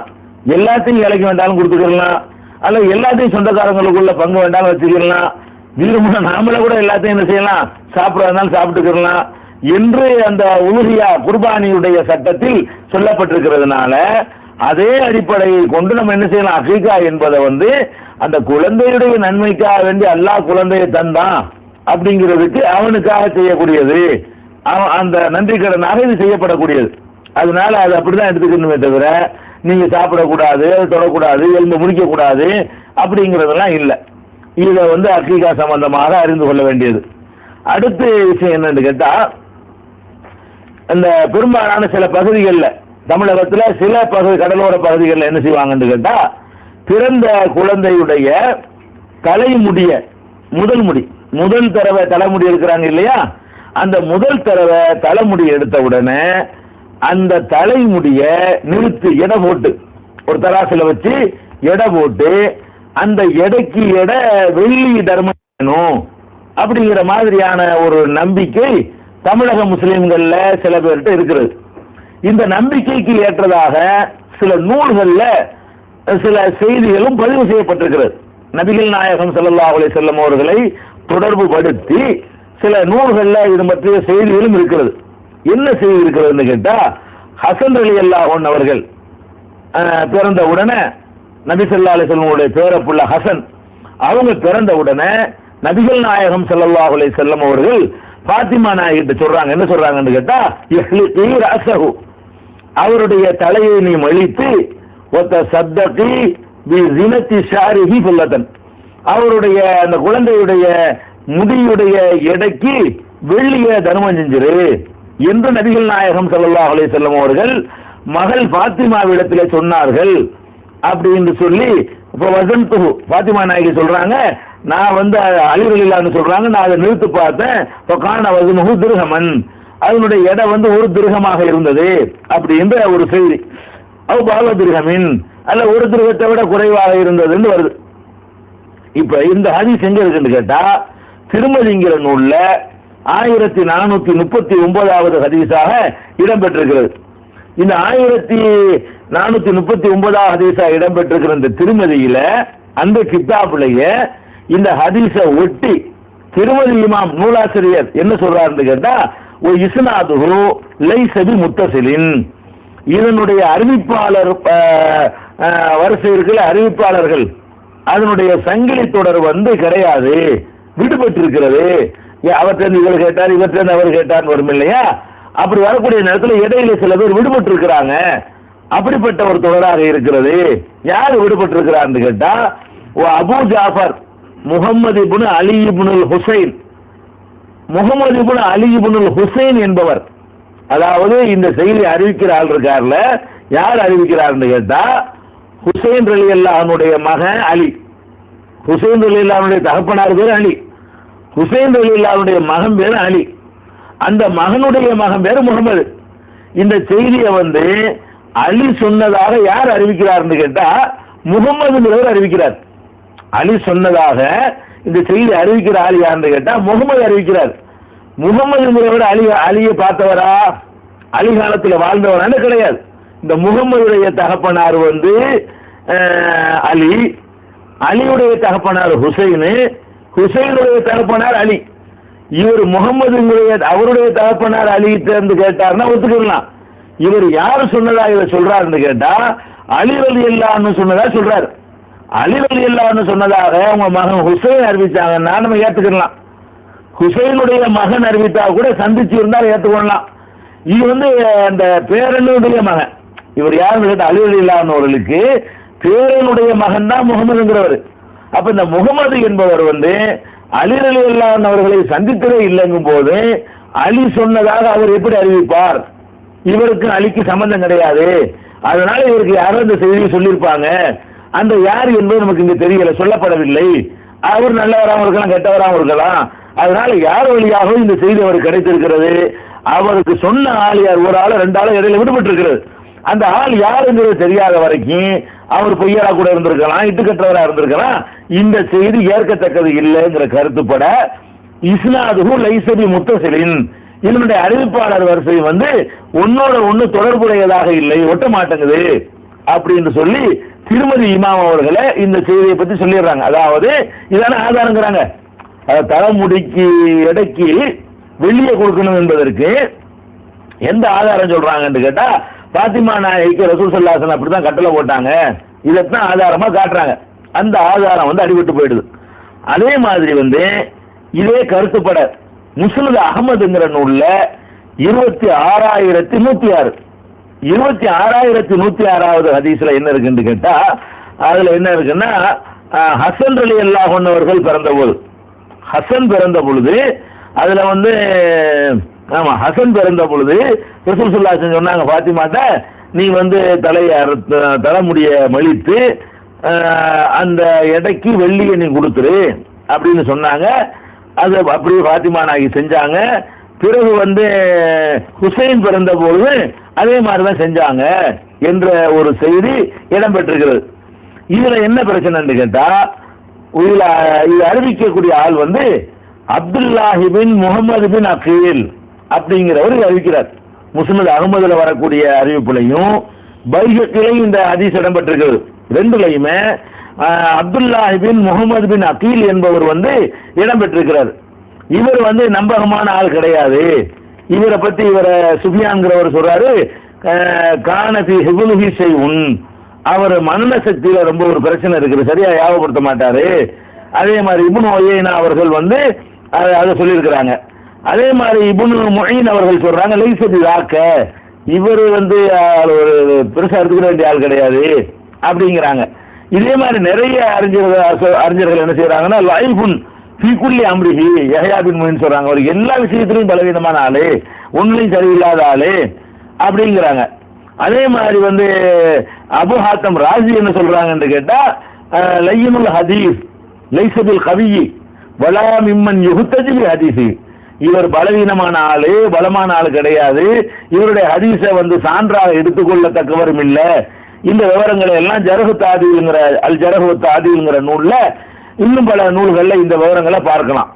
எல்லாத்தையும் ஏழைக்கு வேண்டாலும் கொடுத்துக்கலாம், அல்ல எல்லாத்தையும் சொந்தக்காரங்களுக்குள்ள பங்கு வேண்டாலும் வச்சுக்கலாம், விரும்பின நாமள கூட எல்லாத்தையும் என்ன செய்யலாம், சாப்பிடாதனாலும் சாப்பிட்டுக்கலாம் என்று அந்த உலுஹியா குர்பானியுடைய சட்டத்தில் சொல்லப்பட்டிருக்கிறதுனால அதே அடிப்படையை கொண்டு நம்ம என்ன செய்யலாம், அகீகா என்பதை வந்து அந்த குழந்தையுடைய நன்மைக்காக வேண்டி அல்லாஹ் குழந்தையை தந்தான் அப்படிங்கிறதுக்கு அவனுக்காக செய்யக்கூடியது, அந்த நன்றி கடனாக இது செய்யப்படக்கூடியது. அதனால அது அப்படிதான் எடுத்துக்கணுமே தவிர நீங்க சாப்பிடக்கூடாது, தொடக்கூடாது, எலும்பு முடிக்கக்கூடாது அப்படிங்கிறதெல்லாம் இல்லை. இதை வந்து அகீகா சம்பந்தமாக அறிந்து கொள்ள வேண்டியது. அடுத்த விஷயம் என்னன்னு கேட்டா, இந்த பெரும்பாலான சில பகுதிகளில் தமிழகத்தில் சில கடலோர பகுதிகளில் என்ன செய்வாங்கன்னு கேட்டா, பிறந்த குழந்தையுடைய தலைமுடிய முதல் தடவை தலைமுடி எடுக்கிறாங்க இல்லையா, அந்த முதல் தடவை தலைமுடி எடுத்த உடனே அந்த தலைமுடிய நிறுத்து எடை போட்டு ஒரு தராசில வச்சு எடை போட்டு அந்த எடைக்கு எடை வெள்ளி தர்மம் செய்யணும் அப்படிங்கிற மாதிரியான ஒரு நம்பிக்கை தமிழக முஸ்லிம்கள்ல சில பேர்கிட்ட இருக்கிறது. இந்த நம்பிக்கைக்கு ஏற்றதாக சில நூல்கள்ல சில செய்திகளும் பதிவு செய்யப்பட்டிருக்கிறது. நபிகள் நாயகம் ஸல்லல்லாஹு அலைஹி வஸல்லம் அவர்களை தொடர்பு படுத்தி சில நூல்கள்ல இது பற்றிய செய்திகளும் இருக்கிறது. என்ன செய்தி இருக்கிறதுன்னு கேட்டா, ஹசன் ரலியல்லாஹு அன்ஹு அவர்கள் பிறந்த உடனே நபி ஸல்லல்லாஹு அலைஹி வஸல்லம் பேரப்புள்ள ஹசன் அவங்க பிறந்த உடனே நபிகள் நாயகம் ஸல்லல்லாஹு அலைஹி வஸல்லம் அவர்கள் பாத்திமா நாயகிட்ட சொல்றாங்க, என்ன சொல்றாங்கன்னு கேட்டா, இஹ்லிகி ரஸஹு, அவருடைய தலையை நீ மழித்து ஒத்த சத்தகி பி ஸினத்தி ஷாரிஹி ஃபுல்லதன், அவருடைய அந்த குழந்தையுடைய முடியுடைய எடைக்கு வெள்ளிய தர்மம் செஞ்சிரு என்று நபிகள் நாயகம் ஸல்லல்லாஹு அலைஹி வஸல்லம் அவர்கள் மகள் பாத்திமாவிடத்தில் சொன்னார்கள் அப்படின்னு சொல்லி, இப்போ வசந்து பாத்திமா நாயகி சொல்றாங்க, நான் வந்து அலி ரலியல்லாஹு சொல்றாங்க, நான் அதை நிறுத்து பார்த்தேன், இப்போ கான வசனுஹு திர்ஹமன், அதனுடைய எடை வந்து 1 திர்ஹமாக இருந்தது அப்படின்ற ஒரு செய்தி. அவ் பால திர்ஹமின், அல்ல 1 திர்ஹத்தை விட குறைவாக இருந்ததுன்னு வருது. இப்ப இந்த ஹதீஸ் எங்க இருக்குன்னு கேட்டா, திருமதிங்கிற நூல்ல 1439வது ஹதீஸாக இடம்பெற்றிருக்கிறது. இந்த 1439வது ஹதீஸா இடம்பெற்றிருக்கிற இந்த திருமதியில அந்த கிதாபுலையே இந்த ஹதீஸை ஒட்டி திருமதி இமாம் நூலாசிரியர் என்ன சொல்றாருன்னு கேட்டா, ஒரு இஸ்னாதுஹு லைஸ பி முத்தஸிலின், இதனுடைய அறிவிப்பாளர் வரிசை இருக்குல்ல, அறிவிப்பாளர்கள் அதனுடைய சங்கிலி தொடர் வந்து கிடையாது, விடுபட்டிருக்கிறது. அவற்றிலிருந்து இவர் கேட்டார், இவற்றிலிருந்து அவர் கேட்டார் வரும் இல்லையா, அப்படி வரக்கூடிய நேரத்தில் இடையில சில பேர் விடுபட்டு இருக்கிறாங்க, அப்படிப்பட்ட ஒரு தொடராக இருக்கிறது. யார் விடுபட்டு இருக்கிறார்னு கேட்டா, அபூ ஜாஃபர் முகமது இப்னு அலி இப்னுல் ஹுசைன், முகமது இப்னு அலி இப்னுல் ஹுசைன் என்பவர், அதாவது இந்த செய்தி அறிவிக்கிற ஆள் இருக்கார்ல, யார் அறிவிக்கிறார்னு கேட்டா, ஹுசைன் ரலியல்லாஹு அன்ஹுடைய மகன் அலி, ஹுசைன் ரலியல்லாஹு அன்ஹுடைய தகப்பனார் பேர் அலி, ஹுசைன் ரலியல்லாஹு அன்ஹுடைய மகன் பேர் அலி, அந்த மகனுடைய மகன் பேரு முகமது. இந்த செய்தியை வந்து அலி சொன்னதாக யார் அறிவிக்கிறார்னு கேட்டா முகமதுங்கிறவர் அறிவிக்கிறார். அலி சொன்னதாக இந்த செய்தி அறிவிக்கிற ஆள் யாருன்னு கேட்டா முகமது அறிவிக்கிறார். முகமதுங்கிறவர் அலியை பார்த்தவரா, அலி காலத்தில் வாழ்ந்தவரான்னு கிடையாது. இந்த முகமதுடைய தகப்பனார் வந்து அலி, அலியுடைய தகப்பனார் ஹுசைனு, ஹுசைனுடைய தகப்பனார் அலி. இவர் முகமதுடைய அவருடைய தகப்பனார் அலி தேர்ந்து கேட்டார்னா ஒத்துக்கலாம். இவர் யாரு சொன்னதா இவர் சொல்றாருன்னு கேட்டா அலி ரலியல்லாஹு சொன்னதா சொல்றாரு. அலி ரலியல்லாஹு சொன்னதாக உங்க மகன் ஹுசைன் அறிவிச்சாங்கன்னா நம்ம ஏத்துக்கலாம். ஹுசைனுடைய மகன் அறிவித்தா கூட சந்திச்சு இருந்தால் ஏற்றுக்கொள்ளலாம். இது வந்து அந்த பேரனுடைய மகன். இவர் யாருன்னு கேட்டா அலி ரலியல்லாஹு அவர்களுக்கு பேரனுடைய மகன் தான் முகமதுங்கிறவர். அப்ப இந்த முகமது என்பவர் வந்து அலி ரலியல்லாஹு அவர்களை சந்தித்ததே இல்லைங்கும் போது அலி சொன்னதாக அவர் எப்படி அறிவிப்பார்? இவருக்கு அலிக்கு சம்பந்தம் கிடையாது. அதனால இவருக்கு யாரோ இந்த செய்தியை சொல்லியிருப்பாங்க. அந்த யார் என்பது நமக்கு இங்க தெரியல, சொல்லப்படவில்லை. அவர் நல்லவராகவும் இருக்கலாம், கெட்டவராகவும் இருக்கலாம். அதனால யார் வழியாகவும் இந்த செய்தி அவருக்கு கிடைத்திருக்கிறது. அவருக்கு சொன்ன ஆள் யார், ஒரு ஆள் ரெண்டு ஆள் இடையில விடுபட்டு இருக்கிறது. அந்த ஆள் யாருங்கிறது தெரியாத வரைக்கும் அவர் பொய்யரா கூட இருந்திருக்கலாம், இட்டுக்கற்றவரா இருந்திருக்கலாம். இந்த செய்தி ஏற்கத்தக்கது இல்லைங்கிற கருத்துப்பட இஸ்னாதுஹு லைஸபி முத்தசிலின், இதனுடைய அறிவிப்பாளர் வரிசை வந்து ஒன்னோட ஒன்னு தொடர்புடையதாக இல்லை, ஒட்ட மாட்டேங்குது அப்படின்னு சொல்லி திருமதி இமாம் அவர்களை இந்த செய்தியை பத்தி சொல்லிடுறாங்க. அதாவது இதான ஆதாரங்கிறாங்க. தலைமுடிக்கு எடைக்கு வெளியே கொடுக்கணும் என்பதற்கு எந்த ஆதாரம் சொல்றாங்கன்னு கேட்டா பாத்திமா நாயகிக்கு ரசூல் ஸல்லல்லாஹு அலைஹி வஸல்லம் அப்படித்தான் கட்டளை போட்டாங்க, இதைத்தான் ஆதாரமா காட்டுறாங்க. அந்த ஆதாரம் வந்து அடிபட்டு போயிடுது. அதே மாதிரி வந்து இதே கருத்துப்பட முஸ்னத் அஹ்மதுங்கிற நூல்ல 26,106 26,106வது ஹதீஸ்ல என்ன இருக்குன்னு கேட்டா அதுல என்ன இருக்குன்னா ஹசன் ரலியல்லாஹு அன்ஹு அவர்கள் பிறந்த போது, ஹசன் பிறந்த பொழுது அதுல வந்து ஆமா ஹசன் பிறந்த பொழுது ரசூல் ஸல்லல்லாஹு அலைஹி வஸல்லம் சொன்னாங்க பாத்திமாட்ட, நீ வந்து தலைமுடிய மலித்து அந்த எடைக்கு வெள்ளியை நீ கொடுத்துரு அப்படின்னு சொன்னாங்க. அது அப்படியே பாத்திமா நாயகி செஞ்சாங்க. பிறகு வந்து ஹுசைன் பிறந்த போது அதே மாதிரிதான் செஞ்சாங்க என்ற ஒரு செய்தி இடம்பெற்றிருக்கிறது. இதுல என்ன பிரச்சனைன்னு கேட்டா இது அறிவிக்கக்கூடிய ஆள் வந்து அப்துல்லாஹி பின் முகமது பின் அகீல் அப்படிங்கிறவர் அறிவிக்கிறார். முஸ்னத் அஹ்மதுல வரக்கூடிய அறிவிப்புலையும் பைஹக்கிலையும் இந்த ஹதீஸ் இடம்பெற்றிருக்கிறது. ரெண்டுலையுமே அப்துல்லாஹி பின் முகமது பின் அகீல் என்பவர் வந்து இடம்பெற்றிருக்கிறார். இவர் வந்து நம்பகமான ஆள் கிடையாது. இவரை பத்தி இவரை சுஃபியான்கிறவர் சொல்றாரு, கானபி ஹிபுலுஹி ஷைஉன், அவர் மனன சக்தியில ரொம்ப ஒரு பிரச்சனை இருக்குது, சரியா ஞாபகப்படுத்த மாட்டாரு. அதே மாதிரி இப்னு உயைனா அவர்கள் வந்து அதை சொல்லியிருக்கிறாங்க. அதே மாதிரி இப்னு முஈன் அவர்கள் சொல்றாங்க லைஸபி ஸாக்க, இவர் வந்து ஒரு பெருசா எடுத்துக்க வேண்டிய ஆள் கிடையாது அப்படிங்கிறாங்க. இதே மாதிரி நிறைய அறிஞர்கள் என்ன செய்யறாங்கன்னா லைஃபுன் ஃபீ குல்லி அம்ரிஹி, யஹ்யா பின் முயின் சொல்றாங்க, அவர் எல்லா விஷயத்திலையும் பலவீனமான ஆளு, ஒன்றிலையும் சரியில்லாத ஆளு அப்படிங்கிறாங்க. அதே மாதிரி வந்து அபு ஹாத்தம் ராஜி என்ன சொல்றாங்கன்னு கேட்டா லையினுல் ஹதீஸ் லைஸபில் கவியி வலா மிம்மன் யுஹ்தஜி பி ஹதீஸி, இவர் பலவீனமான ஆளு, பலமான ஆளு கிடையாது, இவருடைய ஹதீஸை வந்து சான்றாக எடுத்துக்கொள்ளத்தக்கவரும் இல்ல. இந்த விவரங்களை எல்லாம் ஜரஹு தாதீல்ங்கிற அல் ஜரஹு தாதீல்ங்கிற நூல்ல இன்னும் பல நூல்கள்ல இந்த விவரங்களை பார்க்கலாம்.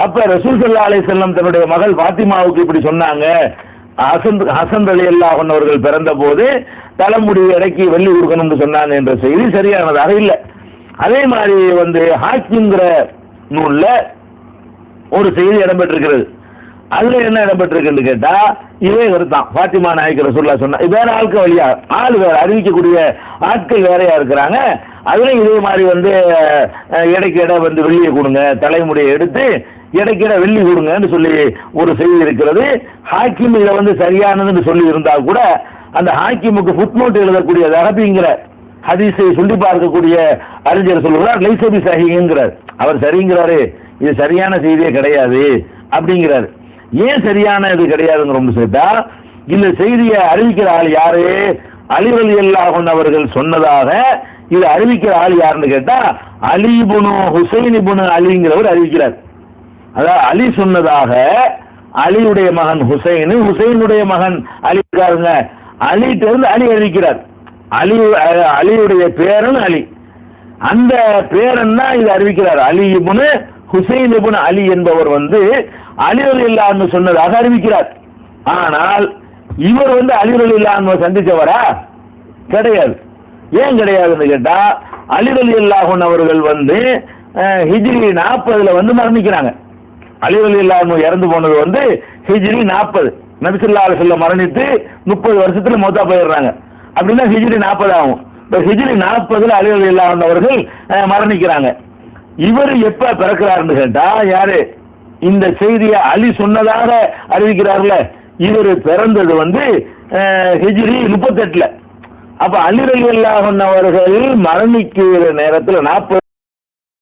அப்ப ரசூல் ஸல்லல்லாஹு அலைஹி வஸல்லம் தன்னுடைய மகள் பாத்திமாவுக்கு இப்படி சொன்னாங்க, ஹசன் ரலியல்லாஹு அன்ஹு அவர்கள் பிறந்த போது தலைமுடி இடைக்கு வெள்ளி கொடுக்கணும்னு சொன்னாங்க என்ற செய்தி சரியானதாக இல்லை. அதே மாதிரி வந்து ஹாக்கிம்ங்கிற நூல்ல ஒரு செய்தி இடம்பெற்றிருக்கிறது. அதுல என்ன இடம்பெற்றிருக்குன்னு கேட்டா இதே கருத்தான், பாத்திமா நாயகி ரசூலுல்லாஹ் சொன்னா வேற ஆட்கள் வழியா ஆள் வேற அறிவிக்கக்கூடிய ஆட்கள் வேறையா இருக்கிறாங்க. அதுல இதே மாதிரி வந்து இடைக்கு இட வந்து வெள்ளியை கொடுங்க, தலைமுடியை எடுத்து இடைக்கு இட வெள்ளி கொடுங்கன்னு சொல்லி ஒரு செய்தி இருக்கிறது. ஹாக்கிம் இதை வந்து சரியானதுன்னு சொல்லி இருந்தா கூட அந்த ஹாக்கிமுக்கு ஃபுட்நோட் எழுதக்கூடிய தஹபிங்கிற ஹதீஸை சொல்லி பார்க்கக்கூடிய அறிஞர் சொல்லுகிறார் லைஸபி ஸஹீஹ்ங்கிறார். அவர் சரிங்கிறாரு, இது சரியான செய்தியே கிடையாது அப்படிங்கிறாரு. ஏன் சரியான இது கிடையாதுங்கிறோம்னு சொல்லிட்டா இந்த செய்தியை அறிவிக்கிற ஆள் யாரு, அலி ரலியல்லாஹு அன்ஹு அவர்கள் சொன்னதாக இது அறிவிக்கிற ஆள் யாருன்னு கேட்டா அலி இப்னு ஹுசைன் இப்னு அலிங்கிறவர் அறிவிக்கிறார். அதாவது அலி சொன்னதாக அலியுடைய மகன் ஹுசைன், ஹுசைனுடைய மகன் அலி இருக்காருங்க, அலிட்ட இருந்து அலி அறிவிக்கிறார். அலியுடைய பேரன் அலி, அந்த பேரன் தான் இது அறிவிக்கிறார். அலி இப்னு ஹுசைன் இப்னு அலி என்பவர் அலி ரலியல்லாஹு அன்ஹு சொன்னதாக அறிவிக்கிறார். ஆனால் இவர் அலி ரலியல்லாஹு அன்ஹு சந்திச்சவரா? கிடையாது. ஏன் கிடையாதுன்னு கேட்டா, அலி ரலியல்லாஹு அன்ஹு அவர்கள் ஹிஜ்ரி 40 மரணிக்கிறாங்க. அலி ரலியல்லாஹு அன்ஹு இறந்து போனது ஹிஜ்ரி 40. நபி ஸல்லல்லாஹு அலைஹி வஸல்லம் மரணித்து 30 வருஷத்துல மௌத்தா போயிடுறாங்க. அப்படின்னா ஹிஜ்ரி 40 ஆகும். இப்போ ஹிஜ்ரி 40 அலி ரலியல்லாஹு அன்ஹு அவர்கள் மரணிக்கிறாங்க. இவர் எப்ப பிறக்கிறாருன்னு கேட்டா, யாரு இந்த செய்தியை அலி சொன்னதாக அறிவிக்கிறார்ல, இவர் பிறந்தது ஹிஜ்ரி 38. அப்ப அலி ரலியல்லாஹு அன்ஹு அவர்கள் மரணிக்கிற நேரத்தில் 40